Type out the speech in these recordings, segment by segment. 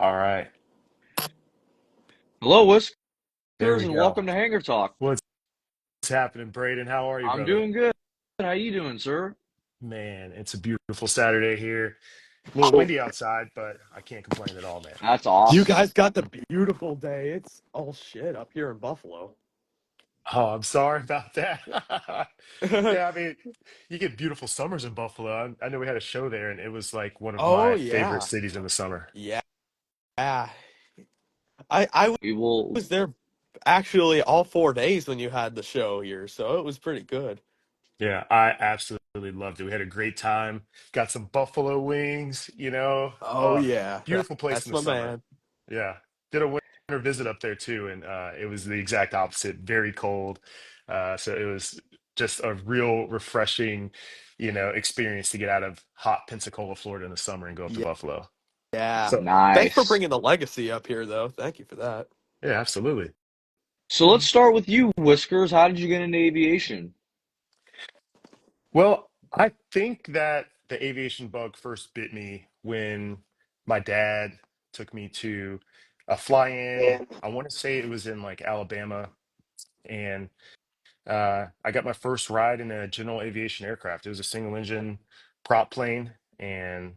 All right. Hello, Whiskers, There we and go. welcome to Hangar Talk. What's happening, Braden? How are you, I'm brother? doing good. How you doing, sir? Man, it's a beautiful Saturday here. A little windy outside, but I can't complain at all, man. That's You awesome. guys got the beautiful day. It's all shit up here in Buffalo. Oh, I'm sorry about that. Yeah, I mean, you get beautiful summers in Buffalo. I know we had a show there, and it was like one of Oh my favorite yeah. cities in the summer. Yeah. I We will. was there actually all 4 days when you had the show here, so it was pretty good. Yeah, I absolutely loved it. We had a great time. Got some buffalo wings, Oh yeah. beautiful place in That's the my summer. man. Yeah. Did a winter visit up there too, and it was the exact opposite, very cold. So it was just a real refreshing, experience to get out of hot Pensacola, Florida in the summer and go up to Yeah. Buffalo. Yeah. So Thanks for Nice. bringing the legacy up here though. Thank you for that. yeah, absolutely. So let's start with you, Whiskers. How did you get into aviation? Well, I think that the aviation bug first bit me when my dad took me to a fly-in. I want to say it was in like Alabama, and I got my first ride in a general aviation aircraft. It was a single engine prop plane, and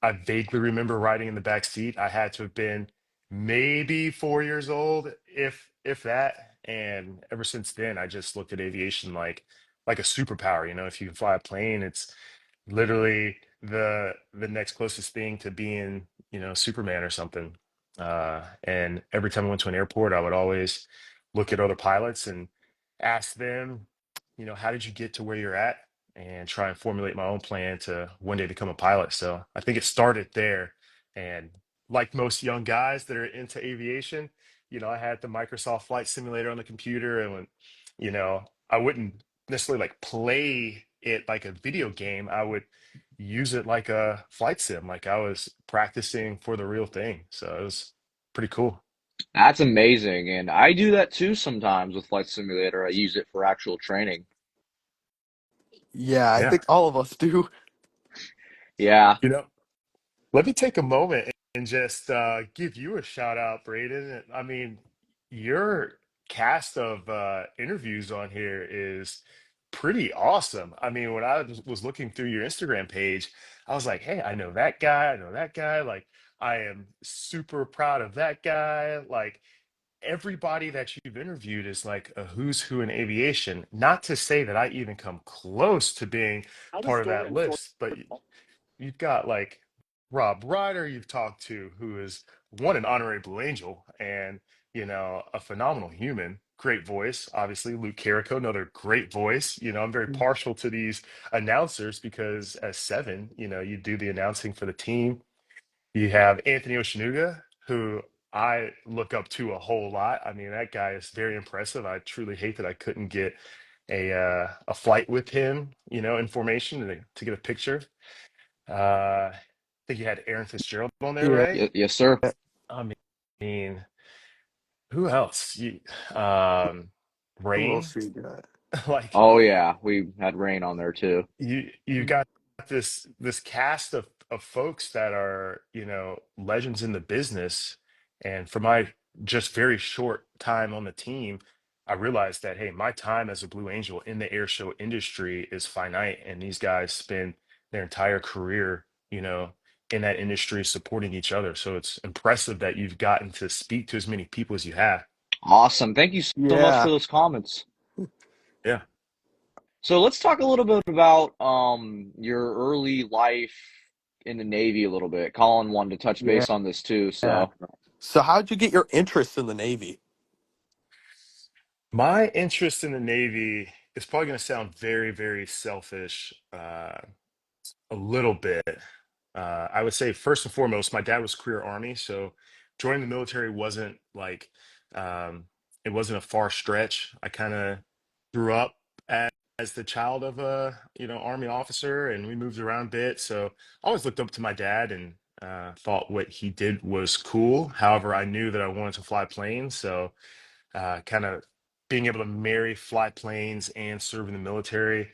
I vaguely remember riding in the back seat. I had to have been maybe 4 years old, if that. And ever since then, I just looked at aviation like a superpower. If you can fly a plane, it's literally the next closest thing to being, Superman or something. And every time I went to an airport, I would always look at other pilots and ask them, how did you get to where you're at? And try and formulate my own plan to one day become a pilot. So I think it started there. And like most young guys that are into aviation, I had the Microsoft Flight Simulator on the computer, and I wouldn't necessarily like play it like a video game. I would use it like a flight sim, like I was practicing for the real thing. So it was pretty cool. That's amazing, and I do that too sometimes with Flight Simulator. I use it for actual training. Yeah, I Yeah. think all of us do. Yeah. You know, Let me take a moment and just give you a shout out, Braden. I mean, your cast of interviews on here is pretty awesome. I mean, when I was looking through your Instagram page, I was like, hey, I know that guy. I know that guy. Like, I am super proud of that guy. Like, everybody that you've interviewed is like a who's who in aviation. Not to say that I even come close to being part of that list, but you've got like Rob Ryder you've talked to, who is one an honorary Blue Angel and a phenomenal human, great voice. Obviously, Luke Carrico, another great voice. I'm very partial to these announcers because as seven, you do the announcing for the team. You have Anthony Oshanuga, who I look up to a whole lot. I mean, that guy is very impressive. I truly hate that I couldn't get a flight with him, in formation to get a picture. I think you had Aaron Fitzgerald on there, Yeah. right? Yes, sir. I mean, who else? Who Rain. else you got? Like Oh yeah, we had rain on there too. you got this cast of folks that are, legends in the business. And for my just very short time on the team, I realized that, hey, my time as a Blue Angel in the air show industry is finite, and these guys spend their entire career, in that industry supporting each other. So it's impressive that you've gotten to speak to as many people as you have. Awesome. Thank you so much for Yeah. those comments. Yeah. So let's talk a little bit about your early life in the Navy a little bit. Colin wanted to touch Yeah. base on this too, so So how'd you get your interest in the Navy? My interest in the Navy is probably going to sound very, very selfish, a little bit. I would say first and foremost, my dad was career Army, so joining the military wasn't like it wasn't a far stretch. I kind of grew up as the child of a Army officer, and we moved around a bit. So I always looked up to my dad and thought what he did was cool. However, I knew that I wanted to fly planes, so kind of being able to marry fly planes and serve in the military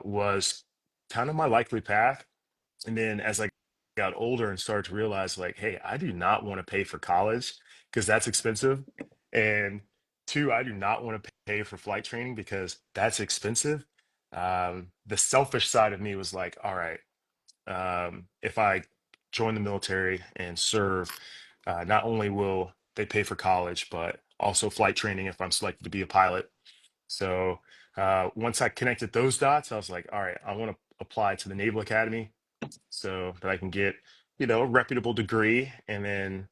was kind of my likely path. And then as I got older and started to realize, like, hey, I do not want to pay for college because that's expensive. And two, I do not want to pay for flight training because that's expensive. The selfish side of me was like, all right, if I join the military and serve, not only will they pay for college, but also flight training if I'm selected to be a pilot. So once I connected those dots, I was like, all right, I want to apply to the Naval Academy so that I can get, a reputable degree and then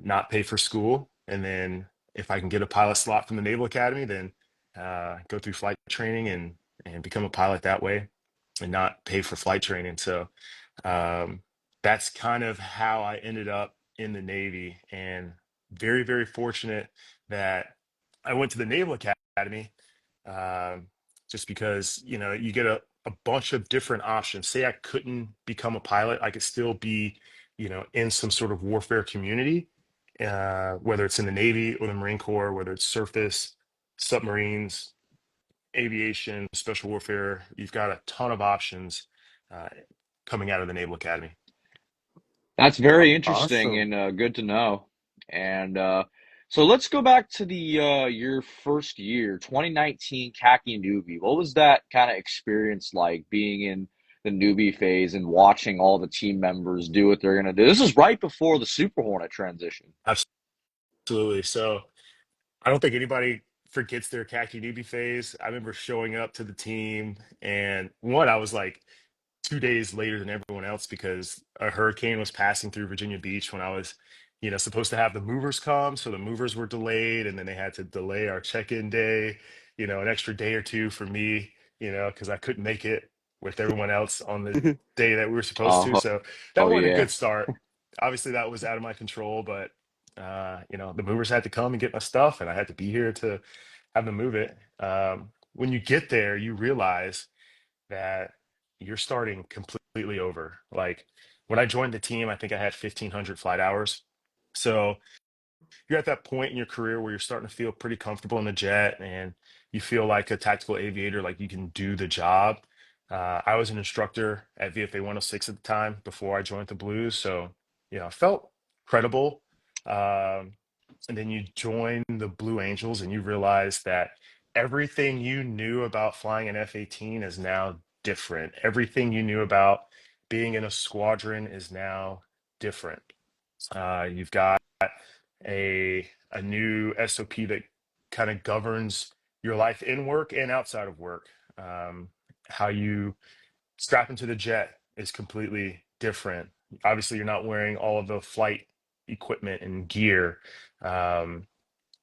not pay for school. And then if I can get a pilot slot from the Naval Academy, then go through flight training and become a pilot that way and not pay for flight training. So um, that's kind of how I ended up in the Navy, and very, very fortunate that I went to the Naval Academy, um, just because, you get a bunch of different options. Say I couldn't become a pilot, I could still be, in some sort of warfare community, whether it's in the Navy or the Marine Corps, whether it's surface, submarines, aviation, special warfare. You've got a ton of options uh, coming out of the Naval Academy. That's very interesting Awesome. and good to know. And so let's go back to the your first year, 2019 khaki newbie. What was that kind of experience like being in the newbie phase and watching all the team members do what they're gonna do? This is right before the Super Hornet transition. Absolutely. So I don't think anybody forgets their khaki newbie phase. I remember showing up to the team, and one, I was like 2 days later than everyone else because a hurricane was passing through Virginia Beach when I was, supposed to have the movers come. So the movers were delayed, and then they had to delay our check-in day, an extra day or two for me, because I couldn't make it with everyone else on the day that we were supposed to. Oh, So that oh wasn't a yeah. good start. Obviously, that was out of my control, but the movers had to come and get my stuff, and I had to be here to have them move it. When you get there, you realize that you're starting completely over. Like when I joined the team, I think I had 1,500 flight hours. So you're at that point in your career where you're starting to feel pretty comfortable in the jet and you feel like a tactical aviator, like you can do the job. I was an instructor at VFA 106 at the time before I joined the Blues. So, I felt credible. Um, and then you join the Blue Angels and you realize that everything you knew about flying an F-18 is now different. Everything you knew about being in a squadron is now different. You've got a new SOP that kind of governs your life in work and outside of work. How you strap into the jet is completely different. Obviously, you're not wearing all of the flight equipment and gear. Um,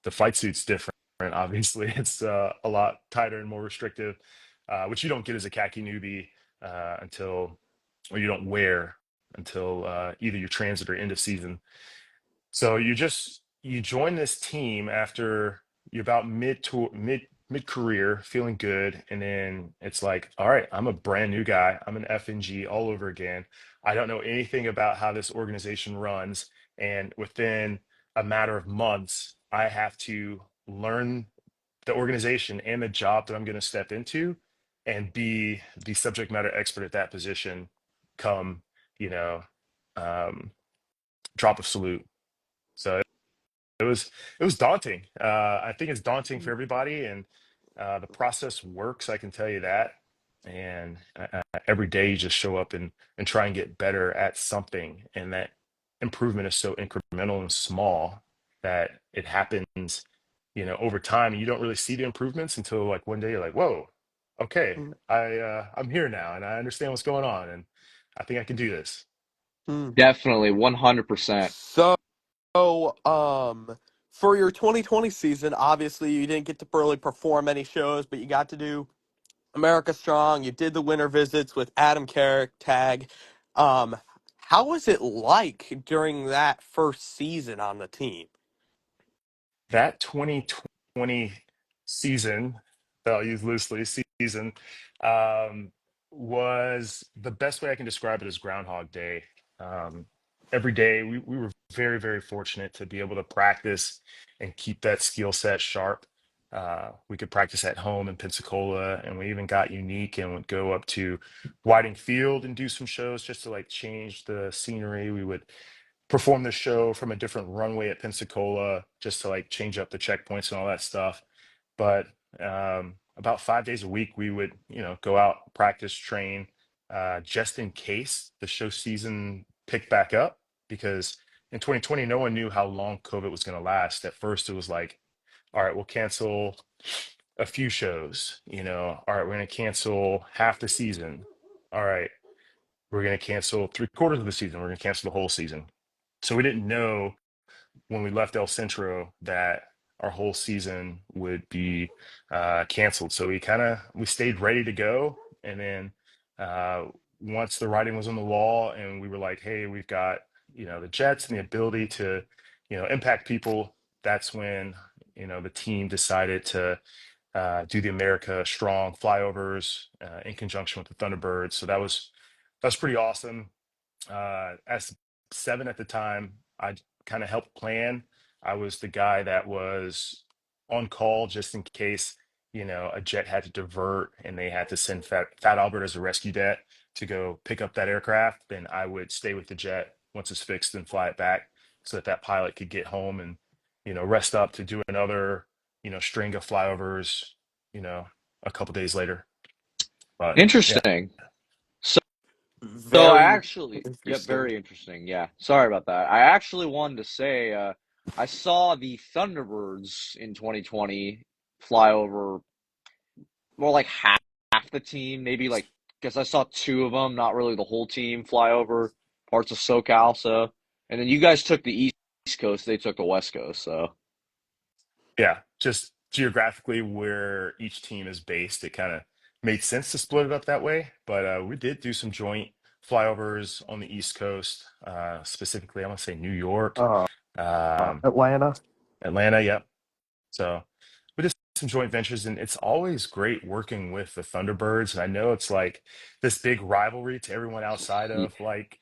the flight suit's different. Obviously, it's a lot tighter and more restrictive, which you don't get as a khaki newbie until, or you don't wear until either your transit or end of season. So you join this team after you're about mid career, feeling good, and then it's like, all right, I'm a brand new guy. I'm an FNG all over again. I don't know anything about how this organization runs, and within a matter of months, I have to learn the organization and the job that I'm going to step into, and be the subject matter expert at that position. Come, you know, um, drop of salute. So it was daunting. I think it's daunting for everybody, and the process works. I can tell you that. And every day you just show up and try and get better at something, and that improvement is so incremental and small that it happens, over time. And you don't really see the improvements until like one day you're like, "Whoa, okay, I'm here now, and I understand what's going on, and I think I can do this." Mhm. Definitely 100%. So, for your 2020 season, obviously you didn't get to really perform any shows, but you got to do America Strong. You did the winter visits with Adam Carrick, Tag. Um, how was it like during that first season on the team? That 2020 season, that I'll use loosely, season, um, was the best way I can describe it as Groundhog Day. Um, every day we were very, very fortunate to be able to practice and keep that skill set sharp. We could practice at home in Pensacola, and we even got unique and would go up to Whiting Field and do some shows just to like change the scenery. We would perform the show from a different runway at Pensacola just to like change up the checkpoints and all that stuff. But about 5 days a week, we would, go out, practice, train, just in case the show season picked back up. Because in 2020, no one knew how long COVID was going to last. At first, it was like, all right, we'll cancel a few shows, all right, we're going to cancel half the season. All right, we're going to cancel three-quarters of the season. We're going to cancel the whole season. So we didn't know when we left El Centro that our whole season would be canceled. So we stayed ready to go, and then uh, once the writing was on the wall, and we were like, hey, we've got the jets and the ability to impact people. That's when the team decided to do the America Strong flyovers in conjunction with the Thunderbirds. So that was pretty awesome. As seven at the time, I kind of helped plan. I was the guy that was on call just in case, a jet had to divert and they had to send Fat Albert as a rescue jet to go pick up that aircraft. Then I would stay with the jet once it's fixed and fly it back so that that pilot could get home and, rest up to do another, string of flyovers, you know, a couple days later. But yeah, Interesting. So, so I Very actually, yep, interesting. very interesting. Yeah, sorry about that. I actually wanted to say, I saw the Thunderbirds in 2020 fly over more like half the team, maybe like, because I saw two of them, not really the whole team fly over parts of SoCal. So, and then you guys took the East Coast, they took the West Coast. So, yeah, just geographically where each team is based, it kind of made sense to split it up that way. But we did do some joint flyovers on the East Coast, specifically, I want to say New York, Uh, um, Atlanta. Atlanta. Yep. So we did some joint ventures, and it's always great working with the Thunderbirds. And I know it's like this big rivalry to everyone outside y- of like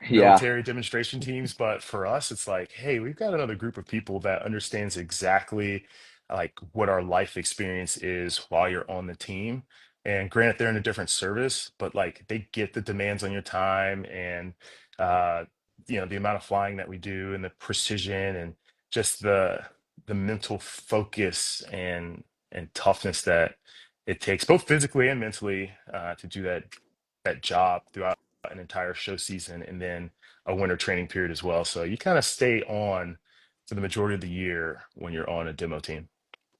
yeah, military demonstration teams, but for us it's like, hey, we've got another group of people that understands exactly like what our life experience is while you're on the team. And granted, they're in a different service, but like they get the demands on your time, and uh the amount of flying that we do and the precision and just the mental focus and toughness that it takes both physically and mentally to do that job throughout an entire show season and then a winter training period as well. So you kind of stay on for the majority of the year when you're on a demo team.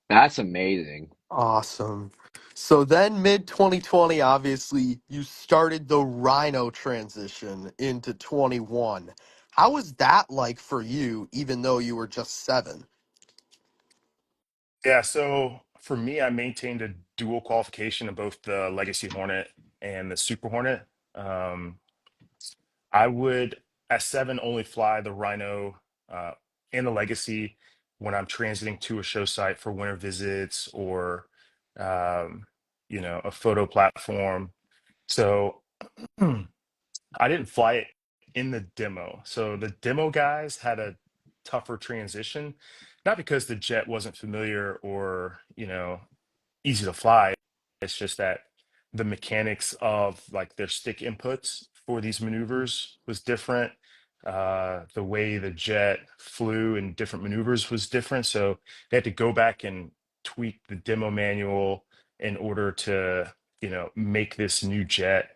that's amazing. Awesome. So then mid 2020, obviously, you started the Rhino transition into 21. How was that like for you, even though you were just seven? Yeah, so for me, I maintained a dual qualification of both the Legacy Hornet and the Super Hornet. Um, I would, at seven, only fly the Rhino and the Legacy when I'm transiting to a show site for winter visits or, um, a photo platform. So I didn't fly it in the demo. So the demo guys had a tougher transition, not because the jet wasn't familiar or, easy to fly. It's just that the mechanics of like their stick inputs for these maneuvers was different. The way the jet flew in different maneuvers was different. So they had to go back and tweak the demo manual in order to, make this new jet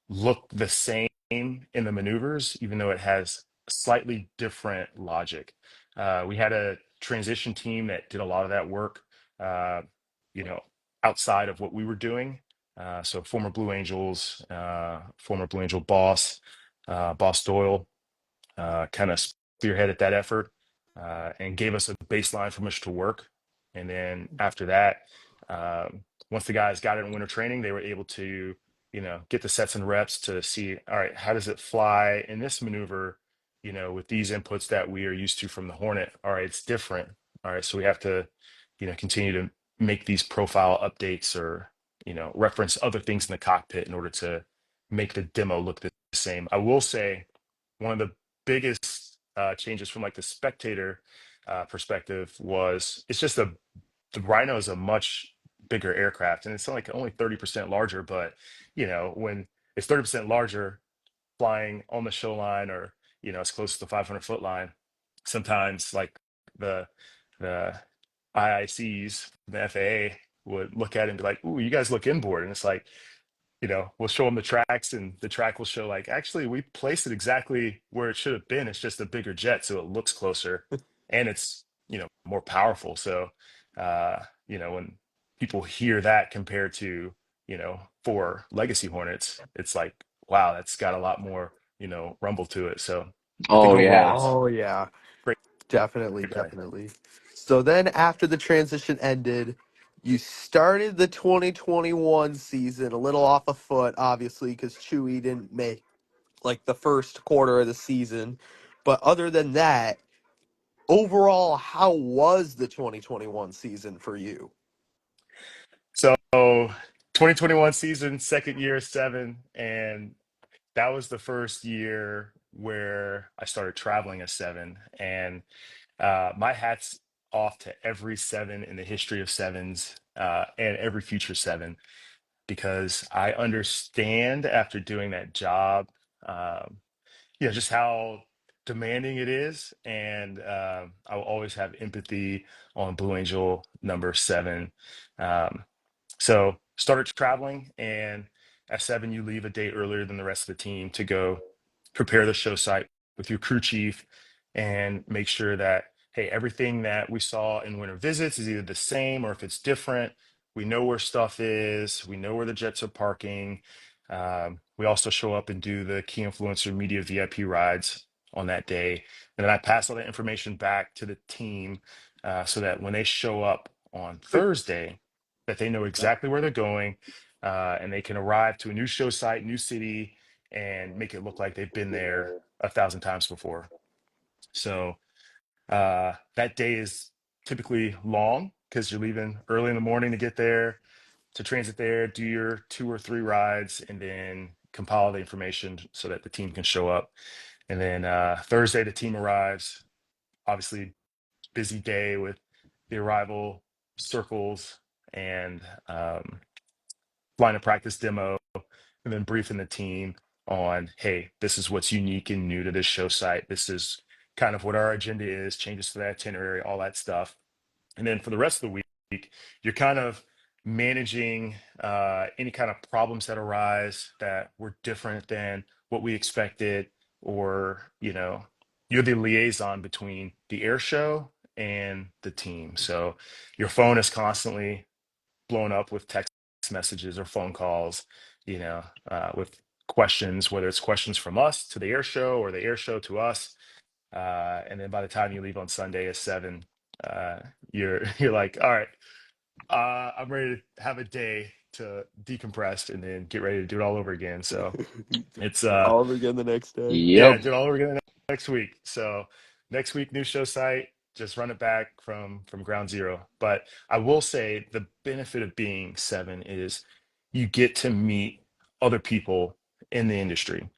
look the same in the maneuvers, even though it has slightly different logic. We had a transition team that did a lot of that work. You know, outside of what we were doing. So former Blue Angels, former Blue Angel boss, Boss Doyle, kind of spearheaded that effort and gave us a baseline from which to work. And then after that, once the guys got it in winter training, they were able to, get the sets and reps to see, all right, how does it fly in this maneuver, with these inputs that we are used to from the Hornet? All right, it's different. All right, so we have to, continue to make these profile updates or, reference other things in the cockpit in order to make the demo look the same. I will say one of the biggest changes from like the spectator perspective was it's just a the Rhino is a much bigger aircraft, and it's like only 30% larger. But when it's 30% larger, flying on the show line or as close to the 500-foot line, sometimes like the the IICs, the FAA would look at it and be like, "Ooh, you guys look inboard," and it's like, we'll show them the tracks, and the track will show like, actually, we placed it exactly where it should have been. It's just a bigger jet, so it looks closer, and it's more powerful. So, when people hear that compared to four Legacy Hornets, it's like, wow, that's got a lot more rumble to it. So, I think Oh overall, yeah. it's Oh yeah, great, definitely, great play. definitely. So then after the transition ended, you started the 2021 season a little off a foot, obviously, because Chewy didn't make like the first quarter of the season. But other than that, overall, how was the 2021 season for you? So, 2021 season, second year, 7, and that was the first year where I started traveling as 7. And my hat's off to every 7 in the history of sevens, and every future 7, because I understand after doing that job, um, just how demanding it is. And I will always have empathy on Blue Angel number 7. Um, so started traveling, and at 7, you leave a day earlier than the rest of the team to go prepare the show site with your crew chief and make sure that, hey, everything that we saw in winter visits is either the same, or if it's different, we know where stuff is, we know where the jets are parking. We also show up and do the key influencer media VIP rides on that day. And then I pass all that information back to the team, so that when they show up on Thursday, that they know exactly where they're going, and they can arrive to a new show site, new city, and make it look like they've been there 1,000 times before. So that day is typically long because you're leaving early in the morning to get there, to transit there, do your 2 or 3 rides, and then compile the information so that the team can show up. And then Thursday, the team arrives. Obviously, busy day with the arrival circles and line of practice demo, and then briefing the team on, hey, this is what's unique and new to this show site. This is kind of what our agenda is, changes to the itinerary, all that stuff. And then for the rest of the week, you're kind of managing any kind of problems that arise that were different than what we expected, or, you're the liaison between the air show and the team. So your phone is constantly blown up with text messages or phone calls, with questions, whether it's questions from us to the air show or the air show to us. And then by the time you leave on Sunday at 7, uh, you're like, all right, I'm ready to have a day to decompress and then get ready to do it all over again. So it's All over again the next day. yeah, Yep. do it all over again next week. So next week, new show site, just run it back from ground zero. But I will say the benefit of being 7 is you get to meet other people in the industry.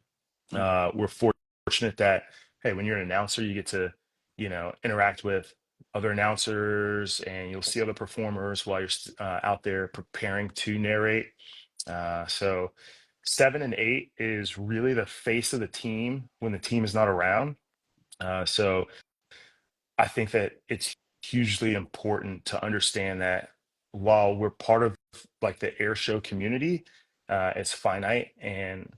We're fortunate that, hey, when you're an announcer, you get to interact with other announcers, and you'll see other performers while you're out there preparing to narrate. So 7 and 8 is really the face of the team when the team is not around. So I think that it's hugely important to understand that while we're part of like the air show community, it's finite, and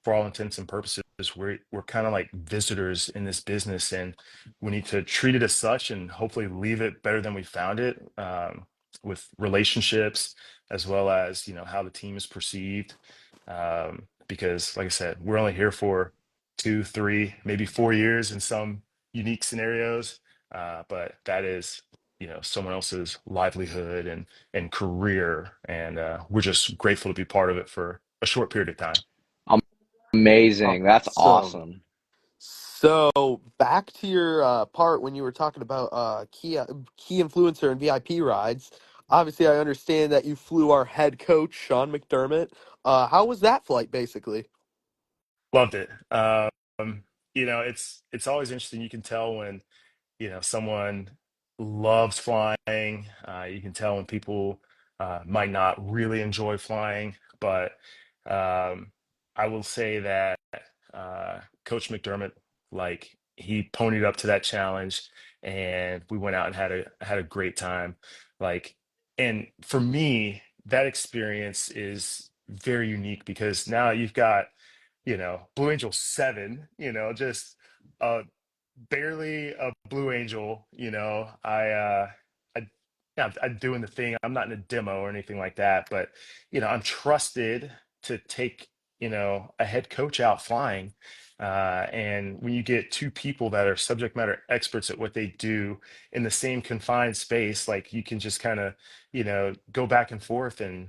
for all intents and purposes, we're kind of like visitors in this business, and we need to treat it as such, and hopefully leave it better than we found it, with relationships, as well as how the team is perceived. Because, like I said, we're only here for 2, 3, maybe 4 years in some unique scenarios, but that is someone else's livelihood and career, and we're just grateful to be part of it for a short period of time. Amazing. That's Awesome. awesome. So back to your part when you were talking about key influencer and VIP rides. Obviously, I understand that you flew our head coach Sean McDermott. How was that flight, basically? Loved it. It's always interesting. You can tell when someone. loves flying. You can tell when people might not really enjoy flying, but um, I will say that Coach McDermott, like he ponied up to that challenge, and we went out and had a great time. Like, and for me, that experience is very unique because now you've got, Blue Angel 7, just a barely a Blue Angel. I yeah, I'm doing the thing. I'm not in a demo or anything like that, but I'm trusted to take a head coach out flying. And when you get two people that are subject matter experts at what they do in the same confined space, like you can just kind of go back and forth and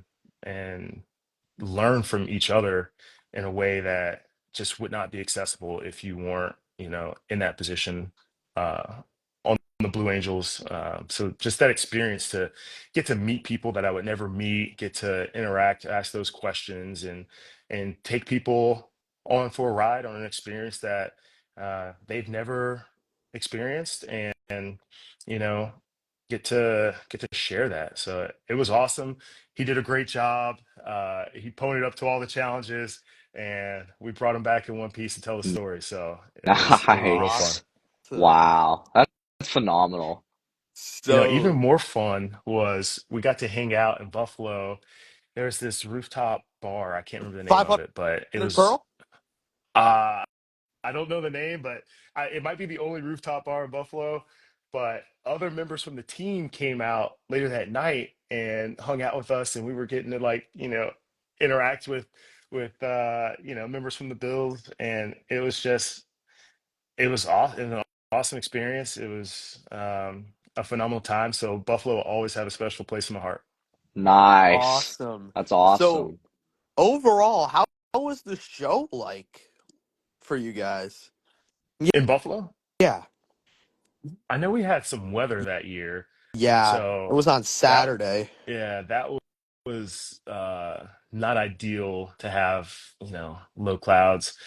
learn from each other in a way that just would not be accessible if you weren't, in that position on the Blue Angels. So just that experience to get to meet people that I would never meet, get to interact, ask those questions, and take people on for a ride on an experience that they've never experienced, and you know get to share that. So it was awesome. He did a great job. He ponied up to all the challenges, and we brought him back in one piece to tell the story. So it was real fun. Nice. Awesome. Wow. That's phenomenal. Even So more fun was we got to hang out in Buffalo. There's this rooftop bar. I can't remember the name of 500 it, but it was Pearl? uh I don't know the name, but it might be the only rooftop bar in Buffalo. But other members from the team came out later that night and hung out with us, and we were getting to interact with members from the Bills, and it was an awesome experience. It was a phenomenal time. So Buffalo will always have a special place in my heart. Nice. Awesome. That's So awesome. overall, how was the show like for you guys? In Buffalo, Yeah. I know we had some weather that year, Yeah. It so was on that Saturday. yeah, that was not ideal to have, low clouds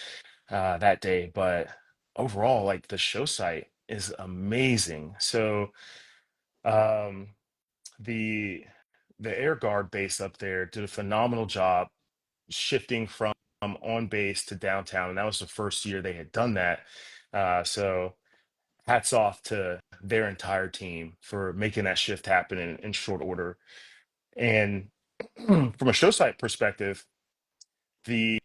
that day, but overall, like the show site is amazing. So um, the the air guard base up there did a phenomenal job shifting from on base to downtown, and that was the first year they had done that. So hats off to their entire team for making that shift happen in short order. And from a show site perspective, the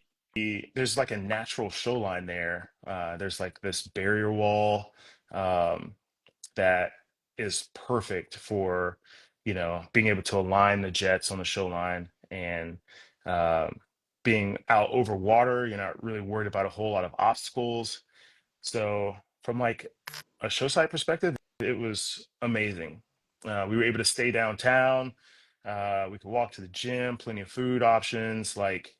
there's like a natural show line there. There's like this barrier wall um, that is perfect for being able to align the jets on the show line, and um, being out over water. You're not really worried about a whole lot of obstacles. So from like a show site perspective, it was amazing. We were able to stay downtown. We could walk to the gym, plenty of food options. Like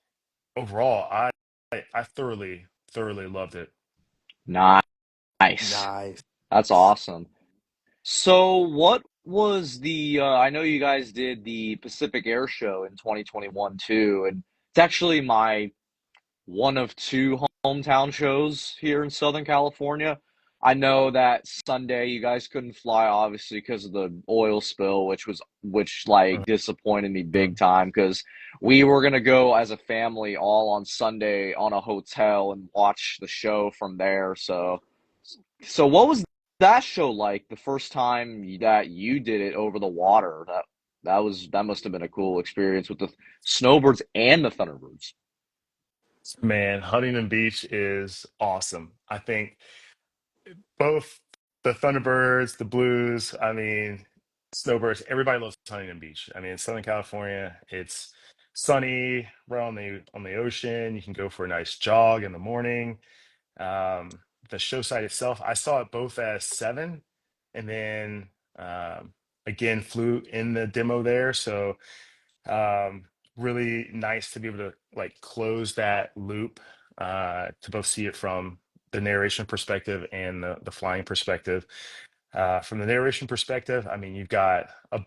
overall, I thoroughly loved it. Nice. Nice. That's awesome. So what was I know you guys did the Pacific Air Show in 2021 too, and it's actually my one of two hometown shows here in Southern California. I know that Sunday you guys couldn't fly obviously because of the oil spill, which like disappointed me big Mhm. time because we were gonna go as a family all on Sunday on a hotel and watch the show from there. So what was that show like the first time that you did it over the water? That must have been a cool experience with the snowbirds and the thunderbirds. Man, Huntington Beach is awesome. I think both the Thunderbirds, the Blues, I mean, Snowbirds, everybody loves Huntington Beach. I mean, in Southern California, it's sunny, right on the ocean. You can go for a nice jog in the morning. The show site itself, I saw it both as 7, and then again flew in the demo there. So really nice to be able to like close that loop, to both see it from the narration perspective and the flying perspective. From the narration perspective, I mean, you've got a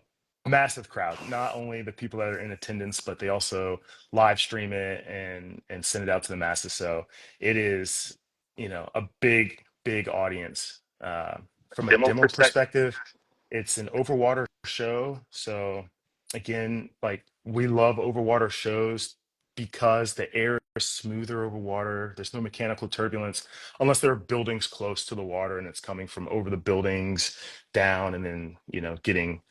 massive crowd, not only the people that are in attendance, but they also live stream it and send it out to the masses. So it is, a big audience. From a Demo demo perspective. perspective, It's an overwater show. So again, like we love overwater shows because the air is smoother over water. There's no mechanical turbulence unless there are buildings close to the water and it's coming from over the buildings down and then, getting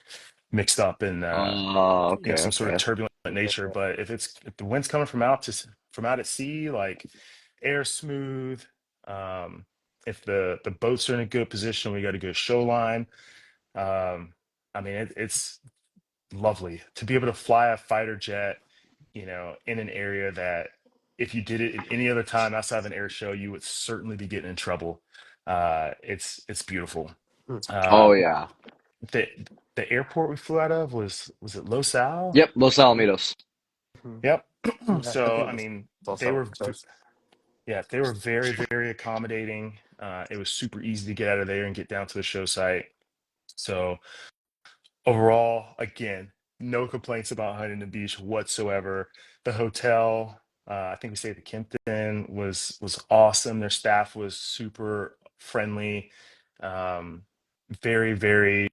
mixed up in Okay, some sort of okay. turbulent nature. But if the wind's coming from out at sea, like air smooth. Um, if the boats are in a good position, we got a good show line. um, I mean, it's lovely to be able to fly a fighter jet, in an area that if you did it at any other time outside of an air show, you would certainly be getting in trouble. It's beautiful. Hmm. Uh, Oh yeah. the the airport we flew out of was it Los Al? Yep, Los Alamitos. Mhm. Yep. Yeah, I So think I it's mean, they also were yeah, they were very, very accommodating. It was super easy to get out of there and get down to the show site. So overall, again, no complaints about Huntington Beach whatsoever. The hotel, I think we stayed at the Kimpton, was awesome. Their staff was super friendly, um, very, very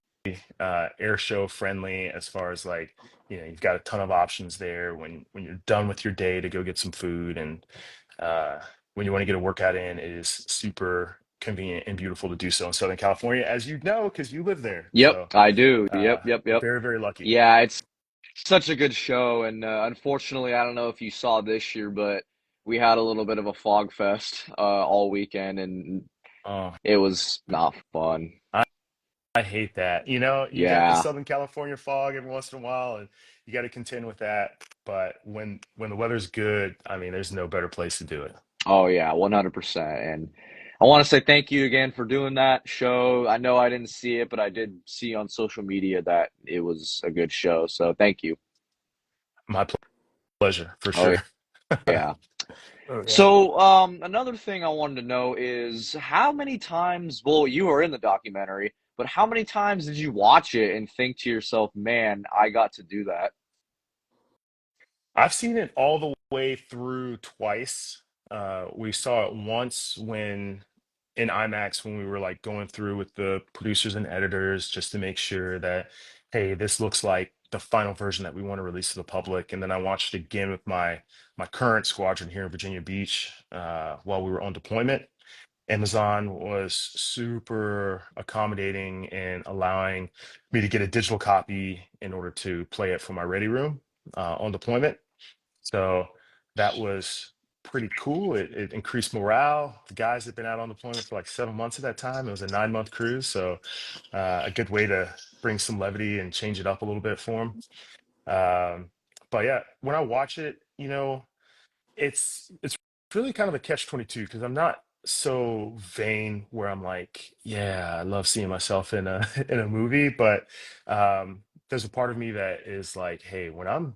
air show friendly as far as like, you've got a ton of options there when you're done with your day to go get some food and uh, when you want to get a workout in, it is super convenient and beautiful to do so in Southern California, as you know, because you live there. Yep, So I do. Yep, yep, yep. very, very lucky. Yeah, it's such a good show, and unfortunately, I don't know if you saw this year, but we had a little bit of a fog fest all weekend, and Oh, it was not fun. I, I hate that. You got the Yeah. Southern California fog every once in a while, and you got to contend with that. But when the weather's good, I mean, there's no better place to do it. Oh yeah, 100%. And I want to say thank you again for doing that show. I know I didn't see it, but I did see on social media that it was a good show. So thank you. My pleasure, for Oh sure. yeah. oh yeah. So, another thing I wanted to know is how many times, well, you were in the documentary, but how many times did you watch it and think to yourself, man, I got to do that? I've seen it all the way through twice. We saw it once when in IMAX when we were like going through with the producers and editors just to make sure that, hey, this looks like the final version that we want to release to the public. And then I watched it again with my current squadron here in Virginia Beach while we were on deployment. Amazon was super accommodating and allowing me to get a digital copy in order to play it from my ready room on deployment. So that was pretty cool. It increased morale. The guys had been out on deployment for like 7 months at that time. It was a 9 month cruise. So a good way to bring some levity and change it up a little bit for them. But yeah, when I watch it, it's really kind of a catch 22 because I'm not so vain where I'm like, yeah, I love seeing myself in a in a movie, but there's a part of me that is like, hey, when I'm,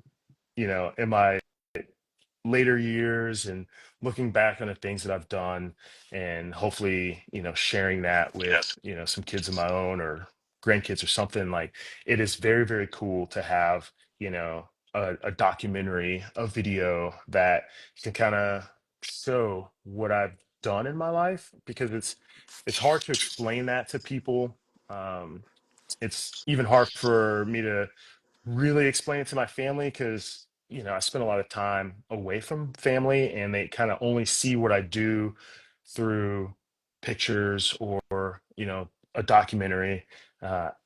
in my later years and looking back on the things that I've done and hopefully, sharing that with, some kids of my own or grandkids or something like it is very, very cool to have, a documentary, a video that can kind of show what I've done in my life because it's hard to explain that to people. Um, it's even hard for me to really explain it to my family because I spend a lot of time away from family and they kind of only see what I do through pictures or a documentary.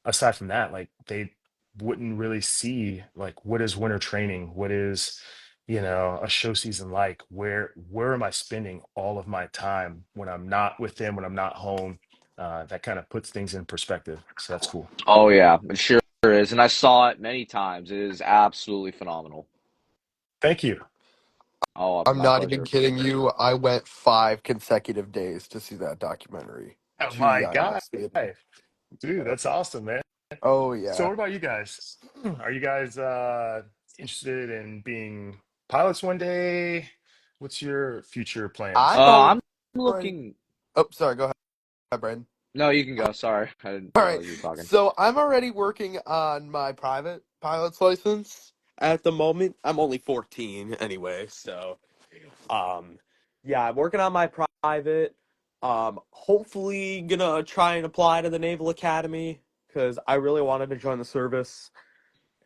Aside from that, like they wouldn't really see like what is winter training, what is a show season like, where am I spending all of my time when I'm not with them, when I'm not home. That kind of puts things in perspective, so that's cool. Oh yeah, it sure is. And I saw it many times. It is absolutely phenomenal. Thank you. Oh, I'm my not even pleasure. kidding you. I went 5 consecutive days to see that documentary Oh to the my God. IMAX theater. Dude, Yeah. that's awesome, man. Oh So yeah. what about you guys? Are you guys interested in being pilots one day? What's your future plans? I'm I'm already. looking. Oh, sorry. Go ahead, Brandon. No, you can go. Sorry, I didn't All right. realize you were talking. So I'm already working on my private pilot's license at the moment. I'm only 14 anyway, so um yeah, I'm working on my private. Hopefully gonna try and apply to the Naval Academy because I really wanted to join the service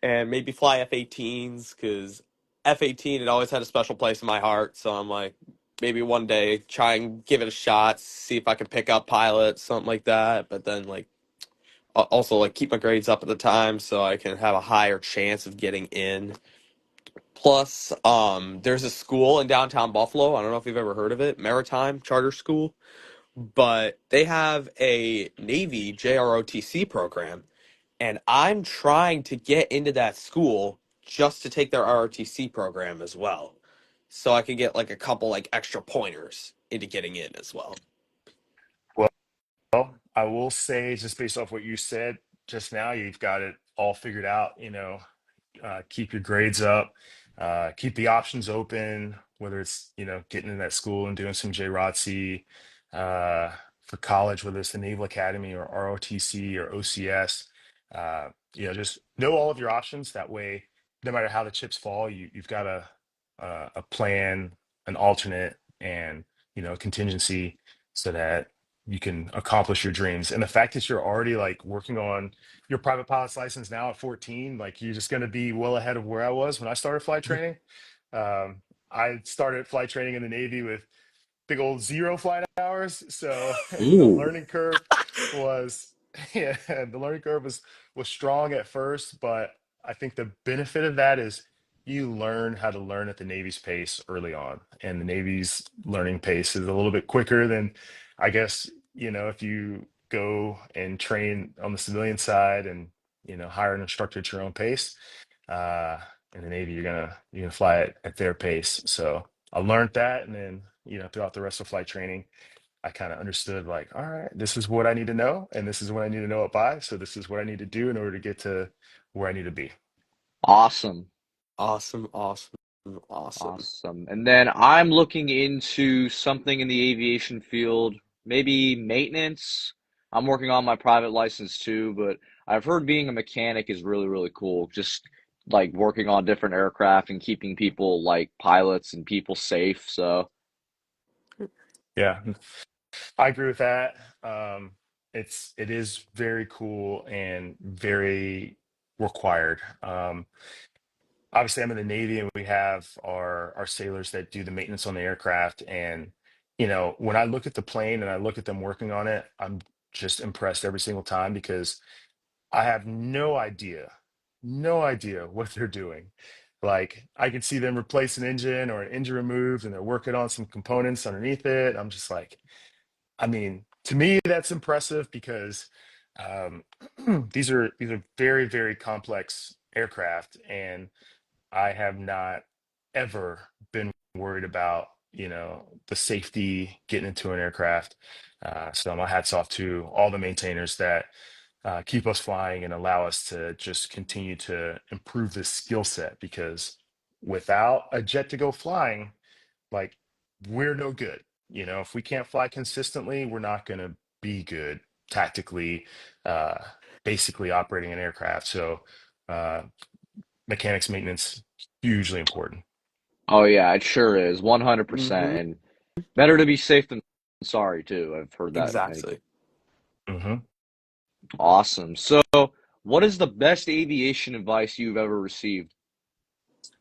and maybe fly F-18s because F-18 had always had a special place in my heart. So I'm like, maybe one day try and give it a shot, see if I can pick up pilot, something like that. But then like also like keep my grades up at the time so I can have a higher chance of getting in. Plus, there's a school in downtown Buffalo. I don't know if you've ever heard of it, Maritime Charter School, but they have a Navy JROTC program, and I'm trying to get into that school just to take their ROTC program as well, so I can get like a couple like extra pointers into getting in as well. Well, I will say, just based off what you said just now, you've got it all figured out. Keep your grades up, keep the options open, whether it's, getting in that school and doing some JROTC uh, for college, whether it's the Naval Academy or ROTC or OCS. Just know all of your options. That way, no matter how the chips fall, you've got a plan, an alternate, and, contingency so that you can accomplish your dreams. And the fact that you're already like working on your private pilot's license now at 14, like you're just going to be well ahead of where I was when I started flight training. I started flight training in the Navy with big old zero flight hours. So the Ooh. learning curve was, yeah, the learning curve was strong at first, but I think the benefit of that is you learn how to learn at the Navy's pace early on. And the Navy's learning pace is a little bit quicker than, I guess, if you go and train on the civilian side and, hire an instructor at your own pace. Uh, in the Navy, you're gonna fly it at their pace. So I learned that, and then throughout the rest of flight training, I kind of understood like, all right, this is what I need to know, and this is what I need to know it by. So this is what I need to do in order to get to where I need to be. Awesome. Awesome, awesome, awesome. Awesome. And then I'm looking into something in the aviation field, maybe maintenance. I'm working on my private license too, but I've heard being a mechanic is really, really cool. Just like working on different aircraft and keeping people like pilots and people safe. So, Yeah, I agree with that. It is very cool and very required. Obviously, I'm in the Navy, and we have our sailors that do the maintenance on the aircraft. And when I look at the plane and I look at them working on it, I'm just impressed every single time because I have no idea what they're doing. Like I can see them replace an engine or an engine removed, and they're working on some components underneath it. I'm just like, I mean, to me, that's impressive because um, these are very, very complex aircraft, and I have not ever been worried about, the safety getting into an aircraft. So my hats off to all the maintainers that keep us flying and allow us to just continue to improve this skill set because without a jet to go flying, like we're no good. If we can't fly consistently, we're not going to be good tactically, uh, basically operating an aircraft. So, uh, mechanics maintenance, hugely important. oh yeah, it sure is, 100%. Mm-hmm. And better to be safe than sorry too. I've heard that many. Exactly. Hmm. Awesome. So, what is the best aviation advice you've ever received?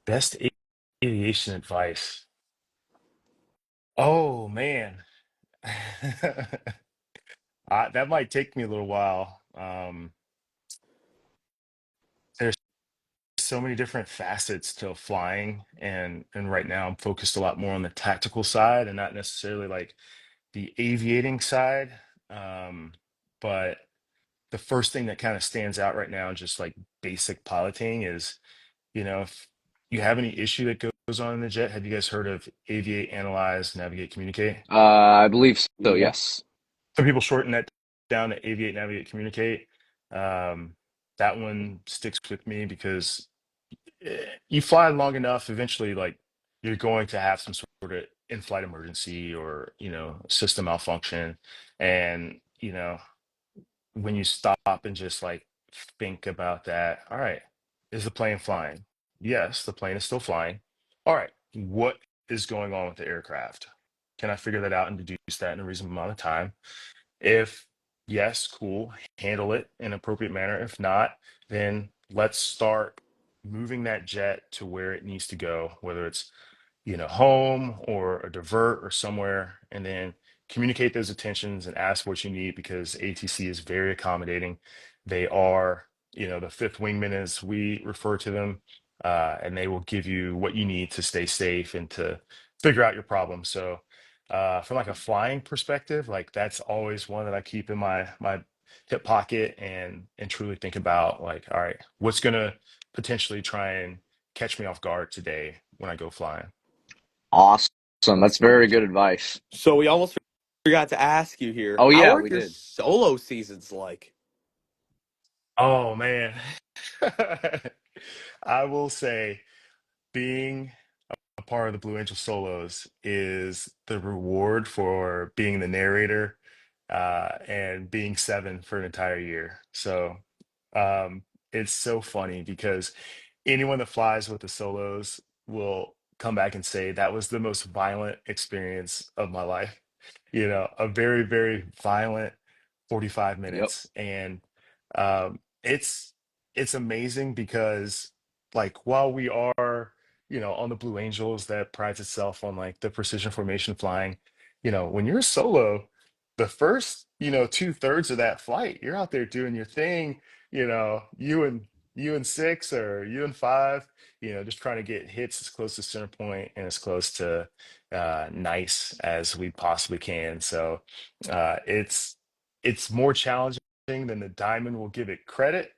Best aviation advice. Oh man, that might take me a little while. There's so many different facets to flying, and right now I'm focused a lot more on the tactical side and not necessarily like the aviating side. Um, but the first thing that kind of stands out right now, just like basic piloting, is if you have any issue that goes on in the jet, have you guys heard of aviate, analyze, navigate, communicate? I believe so, Yeah. yes. Some people shorten that down to aviate, navigate, communicate. Um, that one sticks with me because you fly long enough, eventually, like you're going to have some sort of in-flight emergency or system malfunction, and when you stop and just like think about that, all right, is the plane flying? Yes, the plane is still flying. All right, what is going on with the aircraft? Can I figure that out and deduce that in a reasonable amount of time? If yes, cool, handle it in an appropriate manner. If not, then let's start moving that jet to where it needs to go, whether it's home or a divert or somewhere, and then communicate those intentions and ask what you need because ATC is very accommodating. They are, the fifth wingman as we refer to them, and they will give you what you need to stay safe and to figure out your problem. So, from like a flying perspective, like that's always one that I keep in my hip pocket and truly think about like, all right, what's gonna potentially try and catch me off guard today when I go flying. Awesome. That's very good advice. So we almost forgot to ask you here. Oh How yeah, are we your did. solo seasons like? Oh man. I will say being a part of the Blue Angel Solos is the reward for being the narrator and being seven for an entire year. So um, it's so funny because anyone that flies with the solos will come back and say that was the most violent experience of my life. A very, very violent 45 Yep. minutes. And it's amazing because like while we are, on the Blue Angels that prides itself on like the precision formation flying, when you're solo, the first, 2/3 of that flight, you're out there doing your thing, you and six or you and five, just trying to get hits as close to center point and as close to nice as we possibly can. So it's more challenging than the diamond will give it credit.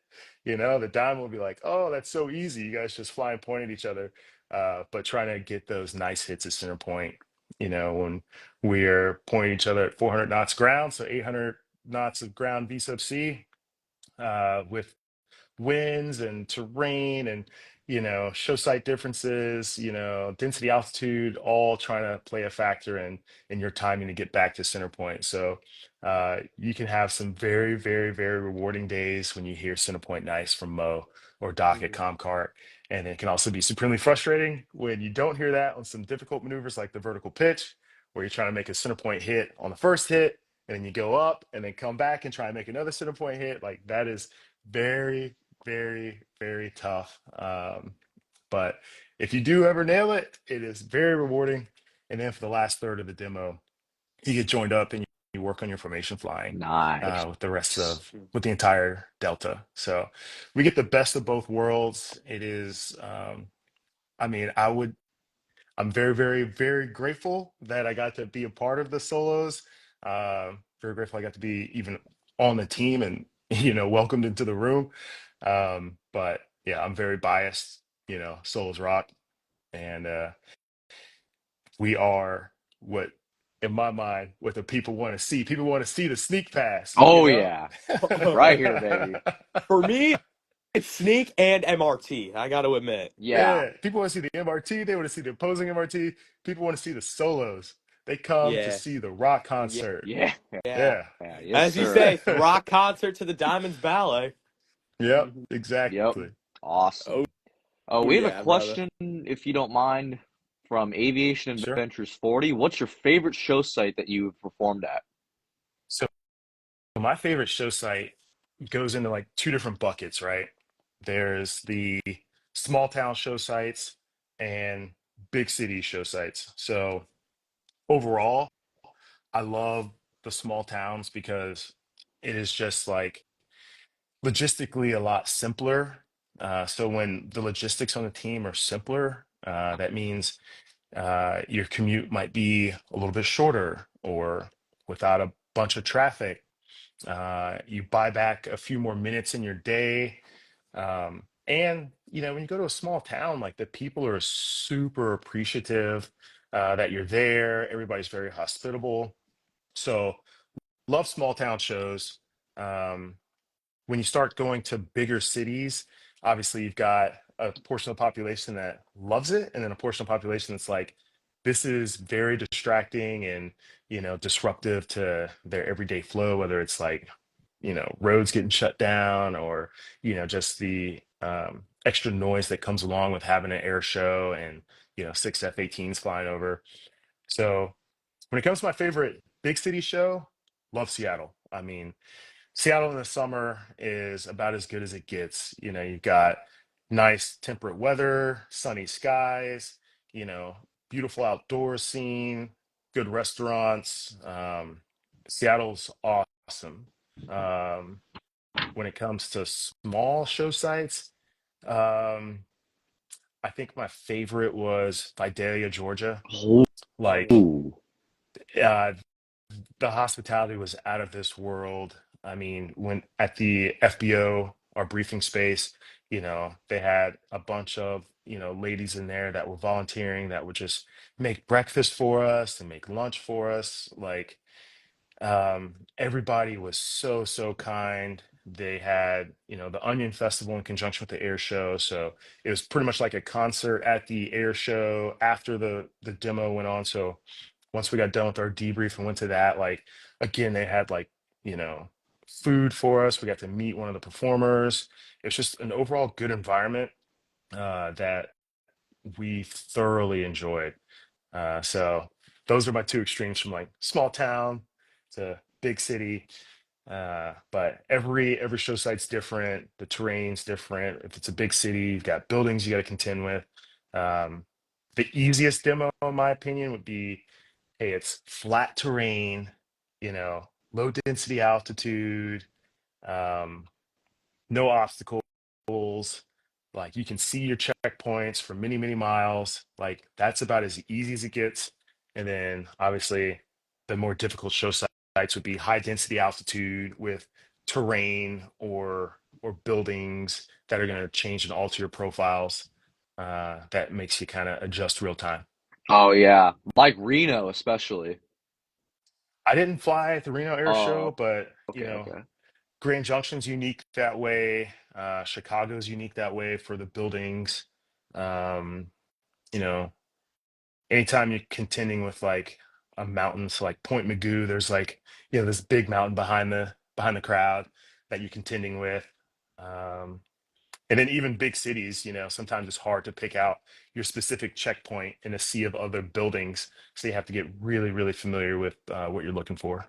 The diamond will be like, "Oh, that's so easy. You guys just fly and point at each other." But trying to get those nice hits at center point, when we're pointing each other at 400 knots ground, so 800 knots of ground V sub C, with winds and terrain and show site differences, density, altitude, all trying to play a factor in your timing to get back to center point. So you can have some very, very, very rewarding days when you hear center point nice from Mo or Doc at Mhm. Comcart. And it can also be supremely frustrating when you don't hear that on some difficult maneuvers like the vertical pitch, where you're trying to make a center point hit on the first hit, and then you go up and then come back and try and make another center point hit. Like that is very, very, very tough. But if you do ever nail it, it is very rewarding. And then for the last third of the demo, you get joined up and you work on your formation flying Nice. with the rest of with the entire Delta. So we get the best of both worlds. It is, I mean, I'm very, very, very grateful that I got to be a part of the solos. Very grateful I got to be even on the team and welcomed into the room. But yeah, I'm very biased. Solos rock, and we are what, in my mind, what the people want to see. People want to see the sneak pass. Oh yeah. Right here, baby. For me, it's Sneak and MRT. I got to admit. Yeah. Yeah, people want to see the MRT. They want to see the opposing MRT. People want to see the solos. They come to Yeah, see the rock yeah, concert. Yeah. yeah. Yeah. Yeah. Yes, As you sir. say, it's rock concert to the Diamonds Ballet. Yep, Mhm. Yep. exactly. Oh, Awesome. oh We have a yeah, brother. question, if you don't mind, from Aviation Sure. Adventures 40. What's your favorite show site that you've performed at? So my favorite show site goes into like two different buckets, right? There's the small town show sites and big city show sites. So overall, I love the small towns because it is just like logistically a lot simpler. So when the logistics on the team are simpler, that means your commute might be a little bit shorter or without a bunch of traffic. You buy back a few more minutes in your day. And, when you go to a small town, like the people are super appreciative that you're there. Everybody's very hospitable. So, love small town shows. Um, when you start going to bigger cities, obviously you've got a portion of the population that loves it, and then a portion of the population that's like, this is very distracting and disruptive to their everyday flow, whether it's like roads getting shut down or just the extra noise that comes along with having an air show and six F-18s flying over. So when it comes to my favorite big city show, love Seattle. I mean, Seattle in the summer is about as good as it gets. You know, you've got nice temperate weather, sunny skies, you know, beautiful outdoor scene, good restaurants. Seattle's awesome. Um, when it comes to small show sites, um, I think my favorite was Vidalia, Georgia. Like, Oh, uh, the hospitality was out of this world. I mean, when at the FBO, our briefing space, you know, they had a bunch of, you know, ladies in there that were volunteering that would just make breakfast for us and make lunch for us. Like, everybody was so, so kind. They had, you know, the Onion Festival in conjunction with the air show. So it was pretty much like a concert at the air show after the demo went on. So once we got done with our debrief and went to that, like again, they had like, you know, food for us. We got to meet one of the performers. It was just an overall good environment that we thoroughly enjoyed. So those are my two extremes from like small town to big city. But every show site's different. The terrain's different. If it's a big city, you've got buildings you got to contend with. Um, the easiest demo, in my opinion, would be, hey, it's flat terrain, you know, low density altitude, um, no obstacles. Like you can see your checkpoints for many, many miles. Like that's about as easy as it gets. And then obviously the more difficult show sites would be high density altitude with terrain or buildings that are going to change and alter your profiles. That makes you kind of adjust real time. oh yeah, like Reno especially. I didn't fly at the Reno Air Show, Oh, but you okay, know, okay. Grand Junction's unique that way. Chicago's unique that way for the buildings. Um, you know, anytime you're contending with like a mountain, so like Point Magoo, there's like, you know, this big mountain behind the crowd that you're contending with. Um, and then even big cities, you know, sometimes it's hard to pick out your specific checkpoint in a sea of other buildings. So you have to get really, really familiar with what you're looking for.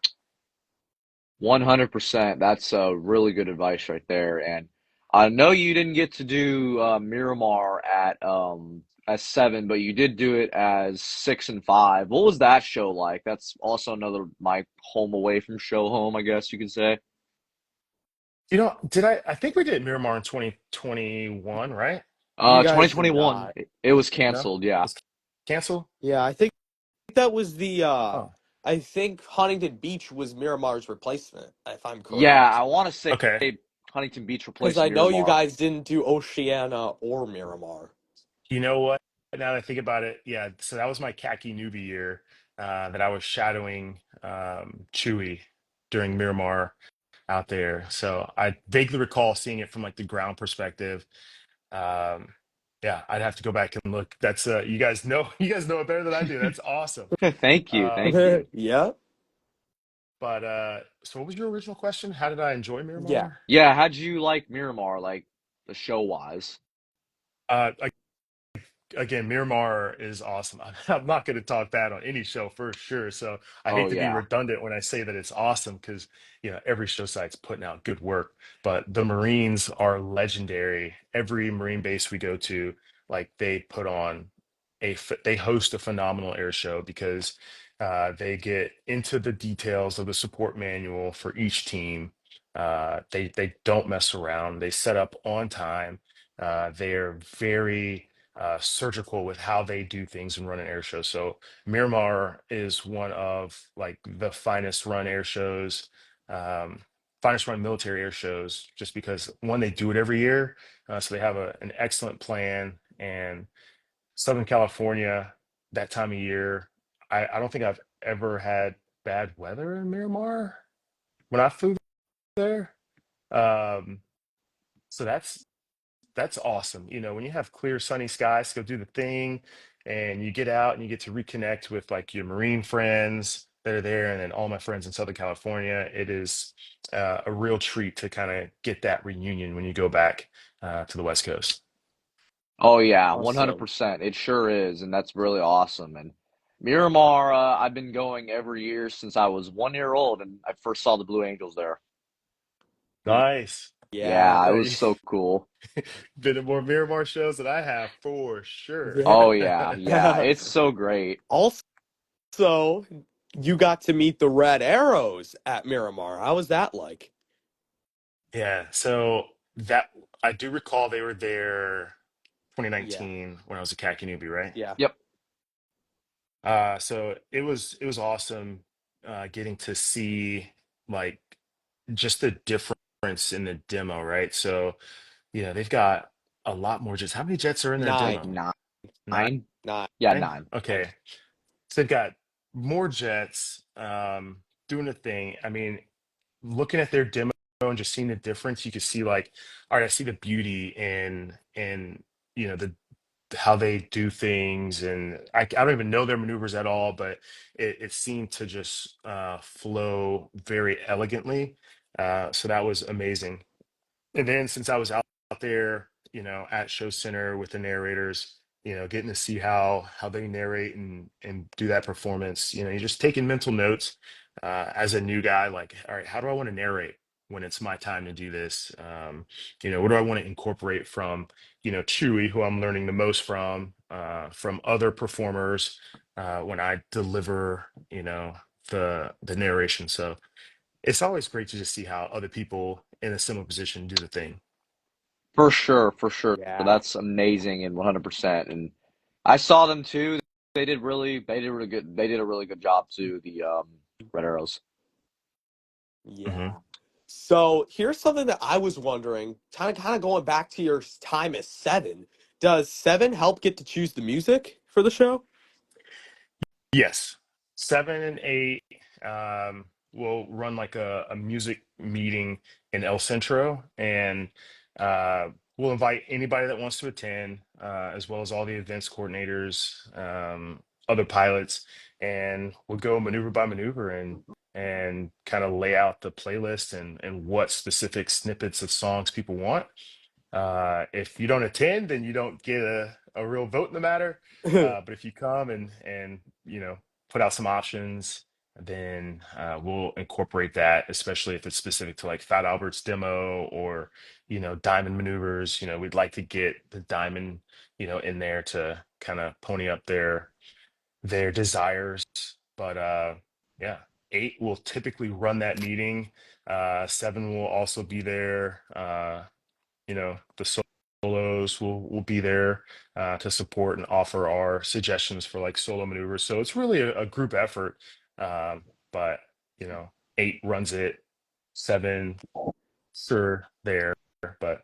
100%. That's really good advice right there. And I know you didn't get to do Miramar at as 7, but you did do it as 6 and 5. What was that show like? That's also another my home away from show home, I guess you could say. You know, I think we did Miramar in 2021, right? You guys did 2021, not. it was No? canceled. Yeah. Was canceled? Yeah, I think that was the Oh, I think Huntington Beach was Miramar's replacement, if I'm Yeah, correct. I want to say okay. Huntington Beach Because replaced I know you Miramar. guys didn't do Oceana or Miramar. You know what? Now that I think about it, yeah. So that was my khaki newbie year that I was shadowing Chewy during Miramar out there. So I vaguely recall seeing it from like the ground perspective. Um, yeah, I'd have to go back and look. That's you guys know you guys know it better than I do. That's awesome. Thank you, thank Um, you. Yeah. but so what was your original question? How did I enjoy Yeah. Miramar? Yeah, how'd you like Miramar, like the show wise? Uh, Again, Miramar is awesome. I'm not going to talk bad on any show for sure. So I Oh hate to be yeah. redundant when I say that it's awesome because, you know, every show site's putting out good work. But the Marines are legendary. Every Marine base we go to, like they put on they host a phenomenal air show because they get into the details of the support manual for each team. They don't mess around. They set up on time. They are very surgical with how they do things and run an air show. So Miramar is one of like the finest run air shows, um, finest run military air shows, just because one, they do it every year. So they have an excellent plan. And Southern California, that time of year, I don't think I've ever had bad weather in Miramar when I flew there. Um, so that's awesome. You know, when you have clear, sunny skies, go do the thing, and you get out and you get to reconnect with like your Marine friends that are there, and then all my friends in Southern California. It is a real treat to kind of get that reunion when you go back to the West Coast. Oh yeah, Awesome. 100%. It sure is, and that's really awesome. And Miramar, I've been going every year since I was 1 year old, and I first saw the Blue Angels there. Nice. Yeah. Yeah, it Yeah, was so cool. been to more Miramar shows than I have for sure. Yeah. Oh yeah, yeah, it's so great. Also, you got to meet the Red Arrows at Miramar. How was that like? Yeah, so that I do recall they were there Yeah. 2019 when I was a khaki newbie, right? Yeah. Yep, So it was awesome getting to see like just the difference in the demo, right? So, they've got a lot more jets. How many jets are in their Nine. demo? Nine? nine. Nine. Yeah, nine. Okay. So they've got more jets doing a thing. I mean, looking at their demo and just seeing the difference, you can see like, all right, I see the beauty in the how they do things, and I don't even know their maneuvers at all, but it seemed to just flow very elegantly. So that was amazing. And then since I was out there, at Show Center with the narrators, getting to see how they narrate and do that performance, you're just taking mental notes as a new guy, like, all right, how do I want to narrate when it's my time to do this? What do I want to incorporate from, Chewy, who I'm learning the most from other performers when I deliver, the narration. So it's always great to just see how other people in a similar position do the thing. For sure, for sure. Yeah. That's amazing and 100%. And I saw them too. They did really good. They did a really good job too. The Red Arrows. Hmm. Yeah. So here's something that I was wondering, kind of going back to your time as Seven. Does Seven help get to choose the music for the show? Yes, 7 and 8 will run like a music meeting in El Centro, and uh, we'll invite anybody that wants to attend, as well as all the events coordinators, other pilots, and we'll go maneuver by maneuver and kind of lay out the playlist and what specific snippets of songs people want. If you don't attend, then you don't get a real vote in the matter. But if you come and put out some options, then we'll incorporate that, especially if it's specific to like Fat Albert's demo or diamond maneuvers. We'd like to get the diamond in there to kind of pony up their desires. But yeah, 8 will typically run that meeting. 7 will also be there. The solos will be there to support and offer our suggestions for like solo maneuvers. So it's really a group effort. Um, but 8 runs it, 7 sure there, but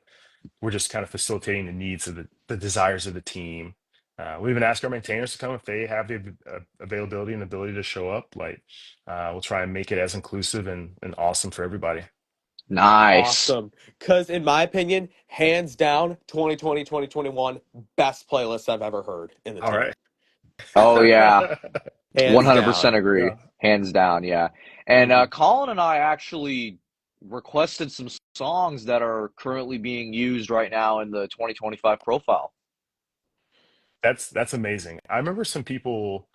we're just kind of facilitating the needs of the desires of the team. We even ask our maintainers to come if they have the availability and ability to show up. Like, we'll try and make it as inclusive and awesome for everybody. Nice. Awesome. Because in my opinion, hands down, 2020, 2021, best playlist I've ever heard in the All team. right. Oh yeah, Hands down. 100% agree. Yeah. Hands down. Yeah. And Mhm. Colin and I actually requested some songs that are currently being used right now in the 2025 profile. That's amazing. I remember some people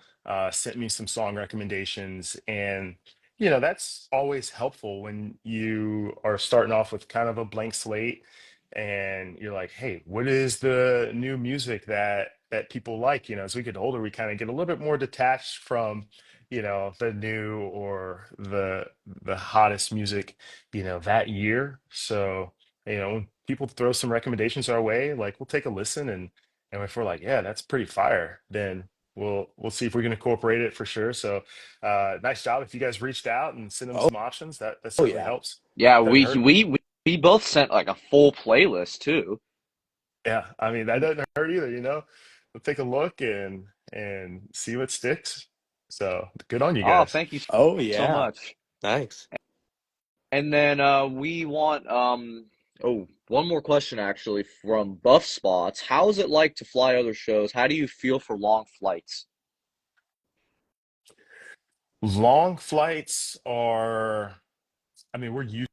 sent me some song recommendations, and that's always helpful when you are starting off with kind of a blank slate, and you're like, "Hey, what is the new music that people like?" As we get older, we kind of get a little bit more detached from the new or the hottest music that year. So when people throw some recommendations our way, like we'll take a listen and if we're like, yeah, that's pretty fire, then we'll see if we can incorporate it for sure. So nice job if you guys reached out and sent them Oh, some options. That oh certainly yeah. helps. Yeah, Doesn't we hurt. we we we both sent like a full playlist too. Yeah, I mean that doesn't hurt either. We'll take a look and see what sticks. So good on you Oh, guys. thank you Oh so yeah. much. Thanks. And then we want one more question actually from Buff Spots. How is it like to fly other shows? How do you feel for long flights? Long flights are, I mean, we're used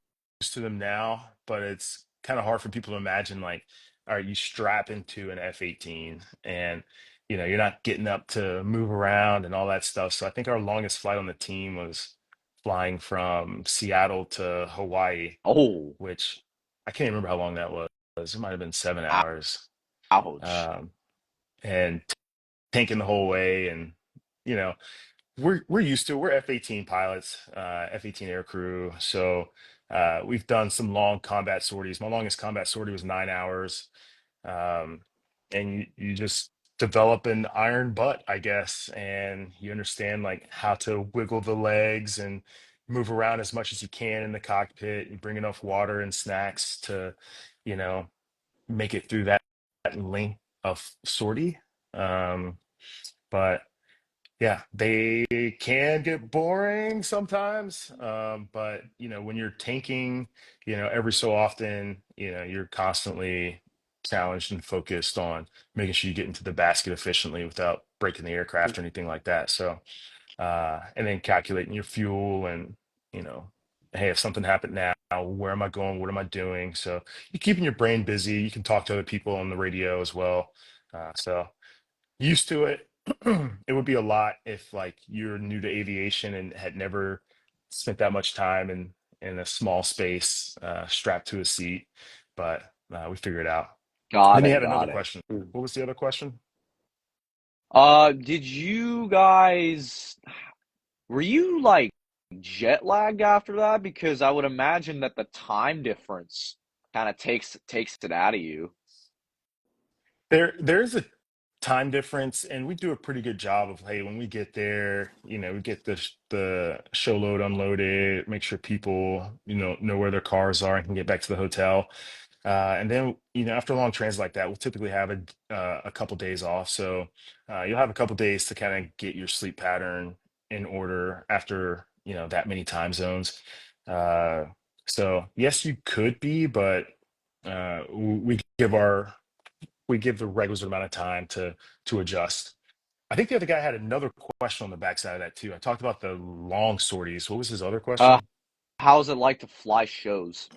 to them now, but it's kind of hard for people to imagine like, all right, you strap into an F-18 and you're not getting up to move around and all that stuff. So I think our longest flight on the team was flying from Seattle to Hawaii, Oh, which I can't remember how long that was. It might have been seven ou- hours. ouch. Um, and tanking the whole way. And, you know, we're used to it. We're F-18 pilots, F-18 air crew. So we've done some long combat sorties. My longest combat sortie was 9 hours. Um, and you just develop an iron butt, I guess, and you understand like how to wiggle the legs and move around as much as you can in the cockpit. You bring enough water and snacks to, you know, make it through that length of sortie. Um, but yeah, they can get boring sometimes. But when you're tanking, every so often, you're constantly challenged and focused on making sure you get into the basket efficiently without breaking the aircraft or anything like that. So, and then calculating your fuel and, you know, hey, if something happened now, where am I going? What am I doing? So you're keeping your brain busy. You can talk to other people on the radio as well. So used to it. It would be a lot if like you're new to aviation and had never spent that much time in a small space, strapped to a seat, but we figure it out. Got Then you it, had another got it. question. What was the other question? Did you guys were you like jet lagged after that? Because I would imagine that the time difference kind of takes it out of you. There's a time difference, and we do a pretty good job of, hey, when we get there, we get the show load unloaded, make sure people know where their cars are and can get back to the hotel. And then, after a long transit like that, we'll typically have a couple days off. So you'll have a couple days to kind of get your sleep pattern in order after, that many time zones. Uh, so yes, you could be, but we give the requisite amount of time to adjust. I think the other guy had another question on the backside of that too. I talked about the long sorties. What was his other Uh, question? how's it like to fly shows?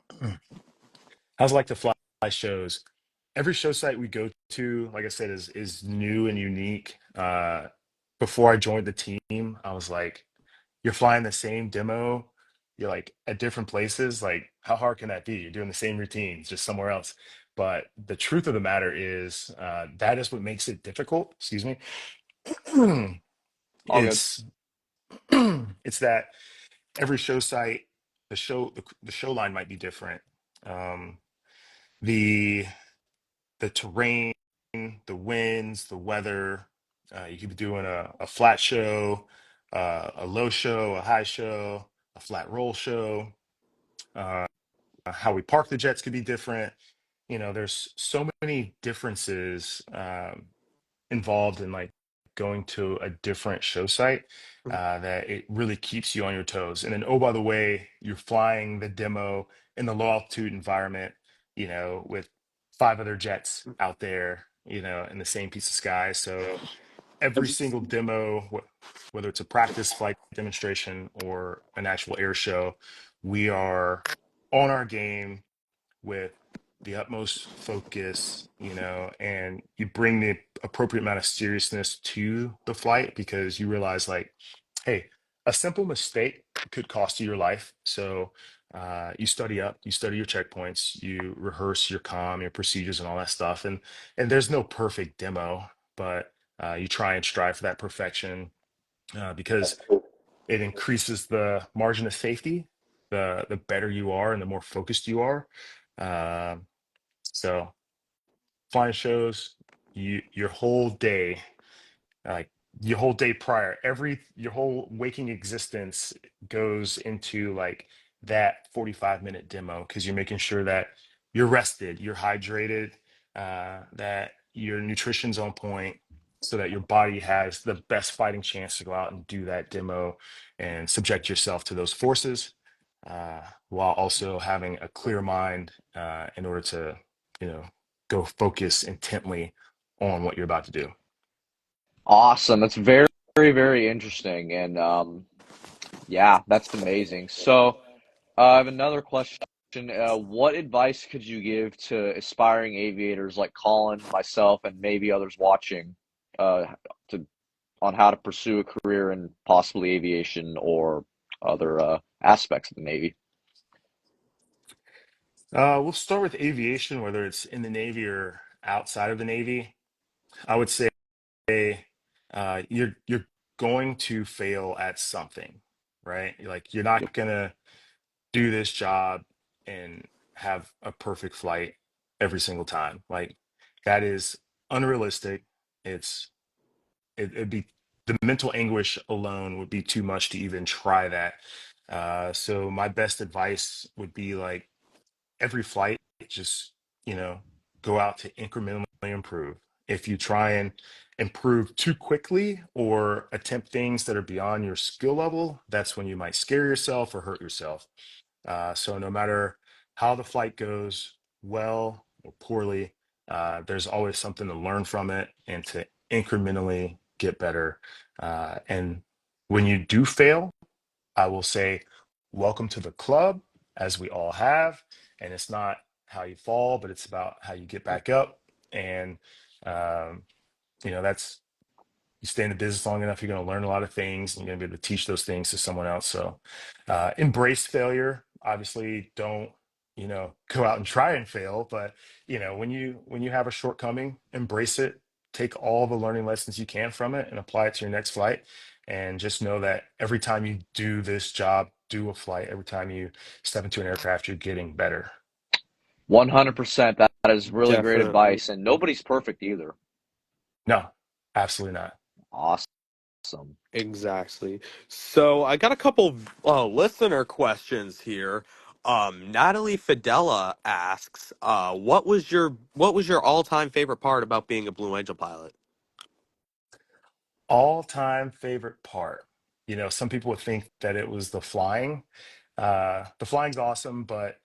How's it like to fly shows? Every show site we go to, like I said, is new and unique. Before I joined the team, I was like, you're flying the same demo, you're like at different places. Like, how hard can that be? You're doing the same routines, just somewhere else. But the truth of the matter is, that is what makes it difficult. Excuse me. All good. It's it's that every show site, the show line might be different. Um, the the terrain, the winds, the weather. You could be doing a flat show, a low show, a high show, a flat roll show. Uh, how we park the jets could be different. There's so many differences involved in like going to a different show site, that it really keeps you on your toes. And then, oh, by the way, you're flying the demo in the low altitude environment, with five other jets out there, in the same piece of sky. So every single demo, whether it's a practice flight demonstration or an actual air show, we are on our game with the utmost focus, and you bring the appropriate amount of seriousness to the flight because you realize, like, hey, a simple mistake could cost you your life. So you study up, you study your checkpoints, you rehearse your comm, your procedures, and all that stuff. And there's no perfect demo, but you try and strive for that perfection, because it increases the margin of safety. The better you are and the more focused you are. Um, so flying shows, your whole day, like your whole day prior, your whole waking existence goes into like that 45-minute demo because you're making sure that you're rested, you're hydrated, that your nutrition's on point so that your body has the best fighting chance to go out and do that demo and subject yourself to those forces, while also having a clear mind, in order to, you know, go focus intently on what you're about to do. Awesome. That's very interesting. And yeah, that's amazing. So, I have another question. What advice could you give to aspiring aviators like Colin, myself, and maybe others watching? to on how to pursue a career in possibly aviation or other aspects of the Navy? We'll start with aviation, whether it's in the Navy or outside of the Navy. I would say you're going to fail at something, right? Like you're not Yep. gonna do this job and have a perfect flight every single time. Like that is unrealistic. It'd be the mental anguish alone would be too much to even try that. So my best advice would be like every flight, just, you know, go out to incrementally improve. If you try and improve too quickly or attempt things that are beyond your skill level, that's when you might scare yourself or hurt yourself. So no matter how the flight goes, well or poorly, there's always something to learn from it and to incrementally get better. And when you do fail, I will say, welcome to the club, as we all have. And it's not how you fall, but it's about how you get back up. And, um, that's you stay in the business long enough, you're going to learn a lot of things and you're going to be able to teach those things to someone else. So embrace failure. Obviously, don't, go out and try and fail. But, when you have a shortcoming, embrace it. Take all the learning lessons you can from it and apply it to your next flight. And just know that every time you do this job, do a flight, every time you step into an aircraft, you're getting better. 100%. That is really great Definitely. advice, and nobody's perfect either. No, absolutely not. Awesome. Exactly. So I got a couple listener questions here. Natalie Fidela asks, what was your all-time favorite part about being a Blue Angel pilot? All-time favorite part. Some people would think that it was the flying. The flying's awesome, but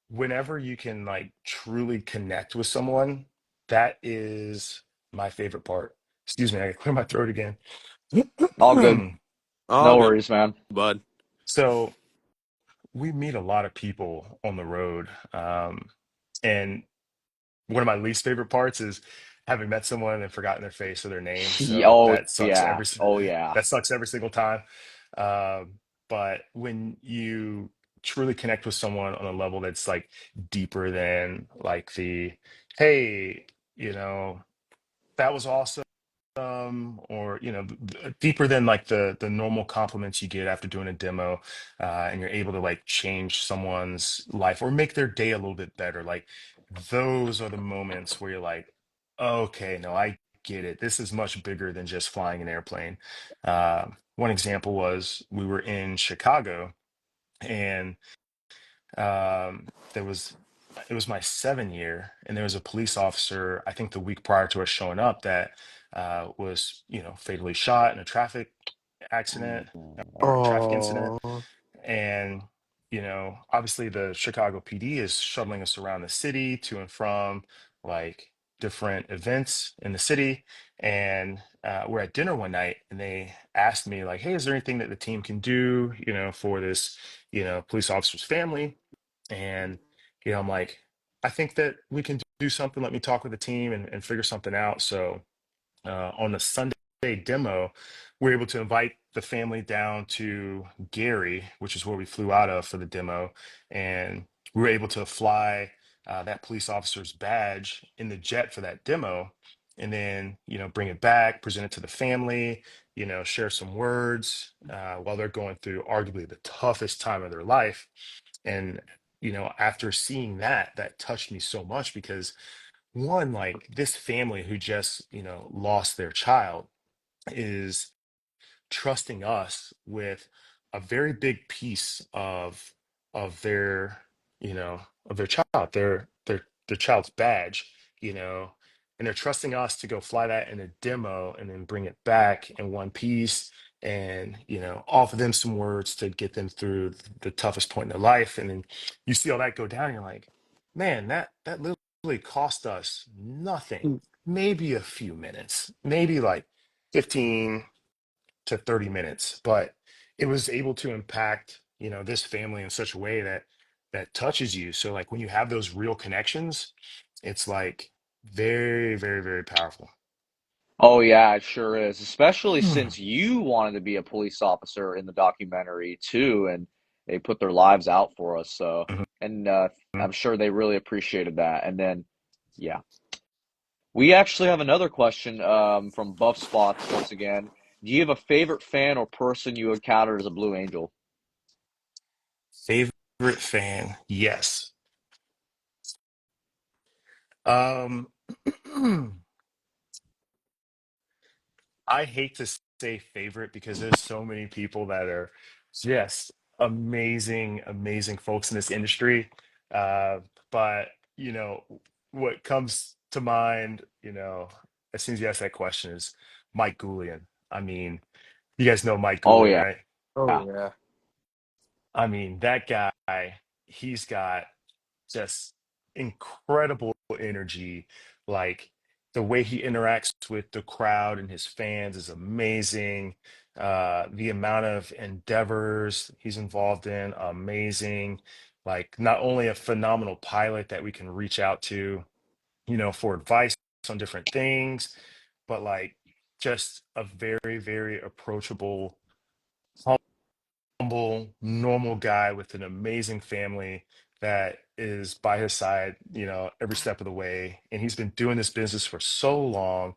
whenever you can like truly connect with someone, that is my favorite part. Excuse me, I gotta clear my throat again. All good. Oh, No good, worries, man. bud. So we meet a lot of people on the road. And one of my least favorite parts is having met someone and forgotten their face or their name. So Oh that sucks yeah. Oh yeah. that sucks every single time. But when you truly connect with someone on a level that's like deeper than like hey, you know, that was awesome, or deeper than like the normal compliments you get after doing a demo, and you're able to like change someone's life or make their day a little bit better. Like those are the moments where you're like, okay, no, I get it, this is much bigger than just flying an airplane. One example was we were in Chicago, and there was it was my 7 year, and there was a police officer, I think the week prior to us showing up, that was fatally shot in a traffic accident or traffic incident. Oh, And obviously the Chicago PD is shuttling us around the city to and from like different events in the city. And we're at dinner one night, and they asked me like, hey, is there anything that the team can do for this police officer's family? And I'm like, I think that we can do something. Let me talk with the team and figure something out. So on the Sunday demo, we were able to invite the family down to Gary, which is where we flew out of for the demo. And we were able to fly that police officer's badge in the jet for that demo. And then, bring it back, present it to the family, share some words while they're going through arguably the toughest time of their life. And, after seeing that, that touched me so much because one, like this family who just, lost their child is trusting us with a very big piece of their you know of their child, their child's badge, and they're trusting us to go fly that in a demo and then bring it back in one piece, and offer them some words to get them through the toughest point in their life. And then you see all that go down, and you're like, man, that literally cost us nothing, maybe a few minutes, maybe like 15 to 30 minutes, but it was able to impact, this family in such a way that touches you. So like when you have those real connections, it's like very, very, very powerful. Oh yeah, it sure is. Especially Hmm. since you wanted to be a police officer in the documentary too, and they put their lives out for us. So, and I'm sure they really appreciated that. And then, yeah, we actually have another question from Buff Spots once again. Do you have a favorite fan or person you encountered as a Blue Angel? Favorite fan? Yes. Um, I hate to say favorite because there's so many people that are just amazing, amazing folks in this industry. Uh, but what comes to mind, as soon as you ask that question is Mike Goulian. I mean, you guys know Mike Oh Goulian, yeah, right? Oh yeah. yeah. I mean, that guy, he's got just incredible energy. Like the way he interacts with the crowd and his fans is amazing. The amount of endeavors he's involved in, amazing. Like not only a phenomenal pilot that we can reach out to, for advice on different things, but like just a very, very approachable, humble, normal guy with an amazing family that is by his side, every step of the way. And he's been doing this business for so long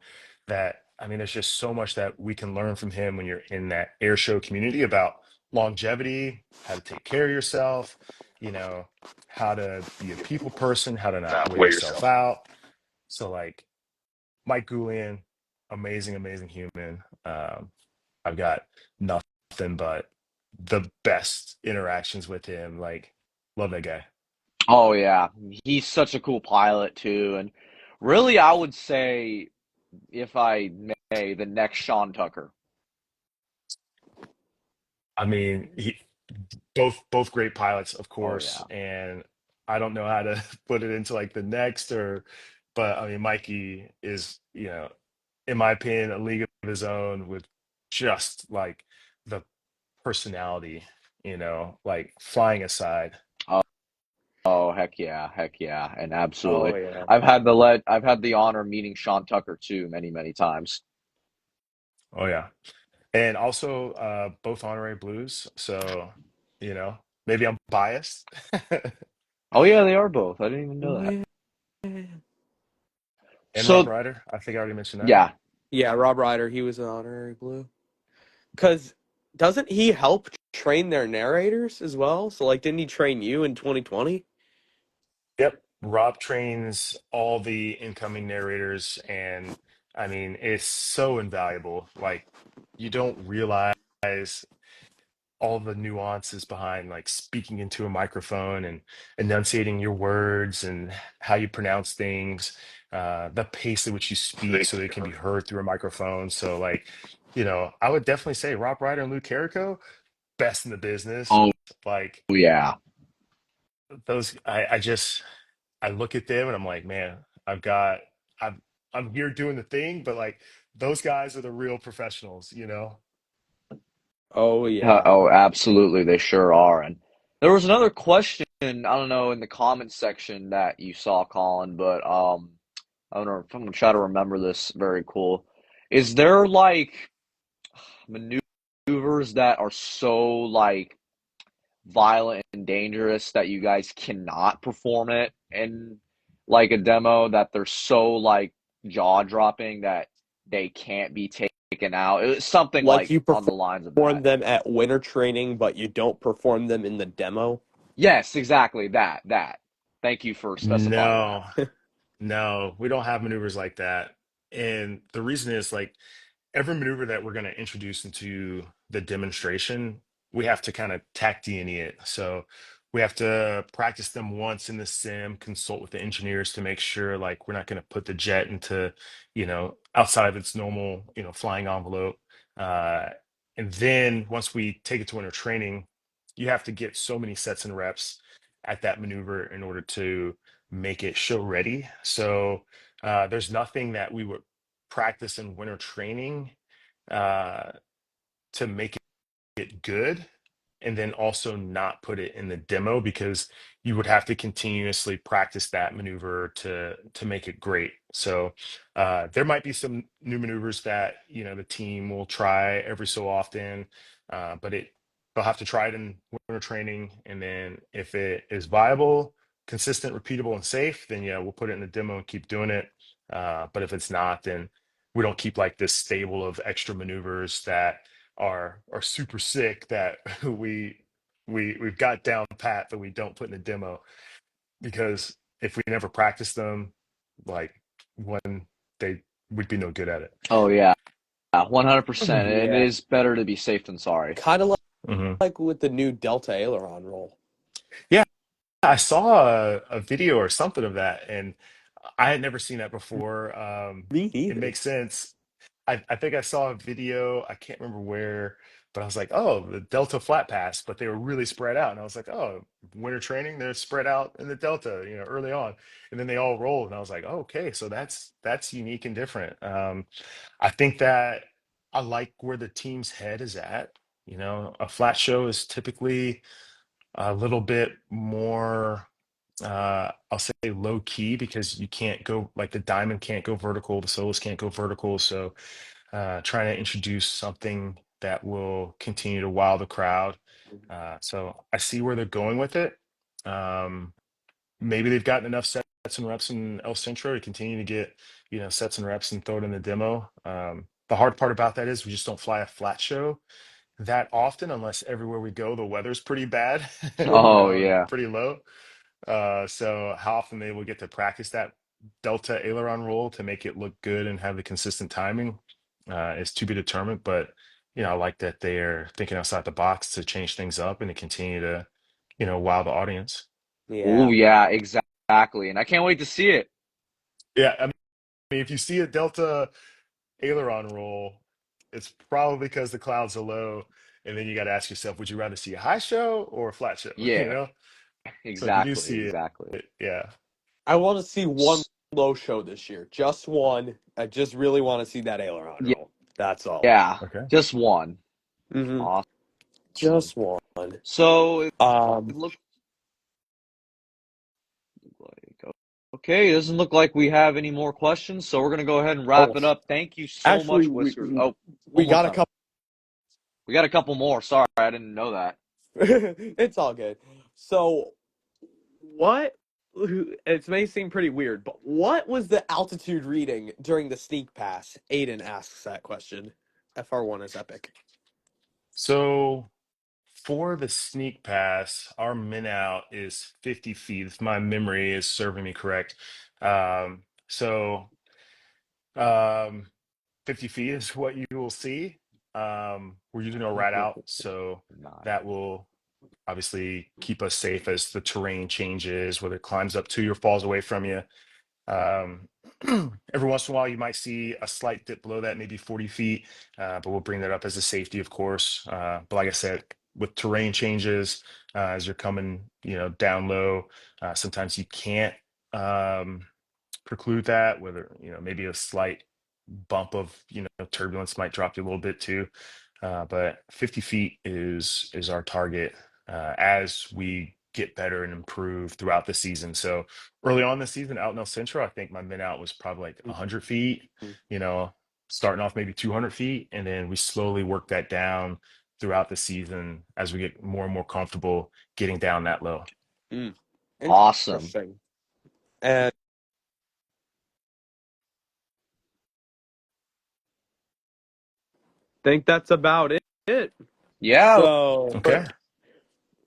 that, I mean, there's just so much that we can learn from him when you're in that air show community about longevity, how to take care of yourself, you know, how to be a people person, how to not Not wear wear yourself yourself. out. So, like, Mike Goulian, amazing, amazing human. I've got nothing but the best interactions with him. Like, love that guy. Oh yeah, he's such a cool pilot too, and really, I would say, if I may, the next Sean Tucker. I mean, both great pilots, of Oh course, yeah. and I don't know how to put it into like the next but I mean, Mikey is, in my opinion, a league of his own with just like the personality, like flying aside. Oh, oh heck yeah, and Oh absolutely. yeah. I've had the honor of meeting Sean Tucker too many times. Oh yeah. And also both honorary blues. So, maybe I'm biased. Oh yeah, they are both. I didn't even know Oh that. yeah. And Rob So Ryder. I think I already mentioned that. yeah. Yeah, Rob Ryder, he was an honorary blue. Cause doesn't he help train their narrators as well? So like, didn't he train you in 2020? Yep. Rob trains all the incoming narrators. And I mean, it's so invaluable. Like, you don't realize all the nuances behind like speaking into a microphone and enunciating your words and how you pronounce things, the pace at which you speak so they can be heard through a microphone. So like, I would definitely say Rob Ryder and Lou Carrico, best in the business. Oh Like yeah. those, I look at them and I'm like, man, I've got, I'm, I'm here doing the thing, but like those guys are the real professionals. Oh yeah. Oh, absolutely, they sure are. And there was another question, I don't know, in the comments section that you saw, Colin, but I don't know if I'm gonna try to remember this very cool. Is there like maneuvers that are so like violent and dangerous that you guys cannot perform it in like a demo, that they're so like jaw dropping that they can't be taken out? It was something Like like you on the lines of perform that. them at winter training, but you don't perform them in the demo. Yes, exactly that. Thank you for specifying that. No, no, we don't have maneuvers like that. And the reason is like every maneuver that we're going to introduce into the demonstration, we have to kind of tack D&E it. So we have to practice them once in the sim, consult with the engineers to make sure like we're not going to put the jet into, outside of its normal, flying envelope. Uh, and then once we take it to winter training, you have to get so many sets and reps at that maneuver in order to make it show ready. So there's nothing that we would practice in winter training uh, to make it good. and then also not put it in the demo because you would have to continuously practice that maneuver to make it great. So there might be some new maneuvers that the team will try every so often, but they'll have to try it in winter training, and then if it is viable, consistent, repeatable, and safe, then yeah, we'll put it in the demo and keep doing it. But if it's not, then we don't keep like this stable of extra maneuvers that are super sick that we've got down pat that we don't put in the demo, because if we never practice them, like when they we'd be no good at it. Oh yeah, 100%. It Yeah. is better to be safe than sorry. Kind of Hmm. like with the new Delta aileron roll. Yeah, I saw a video or something of that, and I had never seen that before. Me It neither. makes sense. I think I saw a video, I can't remember where, but I was like, oh, the Delta flat pass, but they were really spread out. And I was like, oh, winter training, they're spread out in the Delta, early on. And then they all rolled. And I was like, oh, okay, so that's unique and different. I think that I like where the team's head is at. A flat show is typically a little bit more I'll say low key, because you can't go like the diamond can't go vertical, the solos can't go vertical. So trying to introduce something that will continue to wow the crowd. So I see where they're going with it. Um, Maybe they've gotten enough sets and reps in El Centro to continue to get, sets and reps and throw it in the demo. The hard part about that is we just don't fly a flat show that often unless everywhere we go the weather's pretty bad, Oh and yeah. pretty low. So how often they will get to practice that Delta aileron roll to make it look good and have the consistent timing is to be determined. But I like that they are thinking outside the box to change things up and to continue to, wow the audience. Oh Yeah. yeah, exactly. And I can't wait to see it. Yeah, I mean, if you see a Delta aileron roll, it's probably because the clouds are low, and then you got to ask yourself, would you rather see a high show or a flat show? You Yeah, know, so if you do exactly, see exactly. it, yeah. I want to see one S- low show this year. Just one. I just really want to see that aileron roll. That's all. Yeah, Okay. just one. Hmm. Awesome. Just one. So it Um. looks like okay, it doesn't look like we have any more questions, so we're gonna go ahead and Oh, wrap it up. Thank you so actually, much, we Whiskers. Oh, we one more got a time. couple. We got a couple more. Sorry, I didn't know that. It's all good. So, what? It may seem pretty weird, but what was the altitude reading during the sneak pass? Aiden asks that question. FR1 is epic. So for the sneak pass, our min out is 50 feet, if my memory is serving me correct. So 50 feet is what you will see. We're using a rat out, so Nine. that will obviously keep us safe as the terrain changes, whether it climbs up to you or falls away from you. Um, every once in a while, you might see a slight dip below that, maybe 40 feet, but we'll bring that up as a safety, of course. But like I said, with terrain changes, as you're coming, down low, sometimes you can't um, preclude that. Whether maybe a slight bump of turbulence might drop you a little bit too. But 50 feet is our target as we get better and improve throughout the season. So early on this season, out in El Centro, I think my min out was probably like 100 feet. You know, starting off maybe 200 feet, and then we slowly work that down throughout the season as we get more and more comfortable getting down that low. Mm. Awesome. Interesting. And think that's about it. Yeah, So, Okay.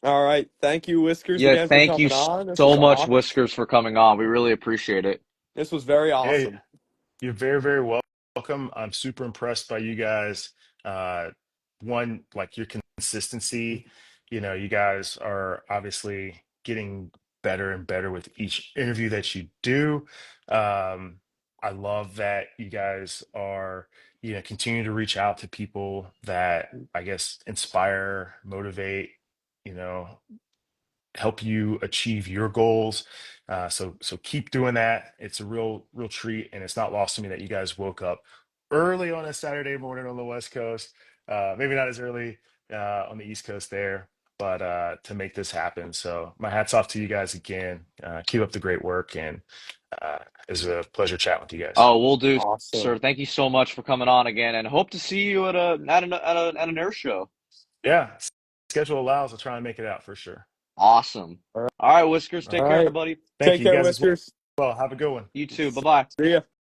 all right. Thank you, Whiskers, yeah. again for Thank you coming on. This so was much, awesome. Whiskers, for coming on. We really appreciate it. This was very Hey, awesome. you're very, very welcome. I'm super impressed by you guys. Uh, One, like your consistency. You guys are obviously getting better and better with each interview that you do. I love that you guys are, continue to reach out to people that I guess inspire, motivate, you know, help you achieve your goals. So keep doing that. It's a real treat, and it's not lost to me that you guys woke up early on a Saturday morning on the West Coast. Maybe not as early on the East Coast there. but to make this happen. So my hat's off to you guys again. Keep up the great work, and it was a pleasure chatting with you guys. Oh, we'll do, sir. Awesome. Thank you so much for coming on again, and hope to see you at an air show. Yeah, schedule allows. I'll try and make it out for sure. Awesome. All All right, Whiskers, All take right. right. care, buddy. Thank Take you. You care, guys as Whiskers. well. Have a good one. You too. Bye bye. See ya.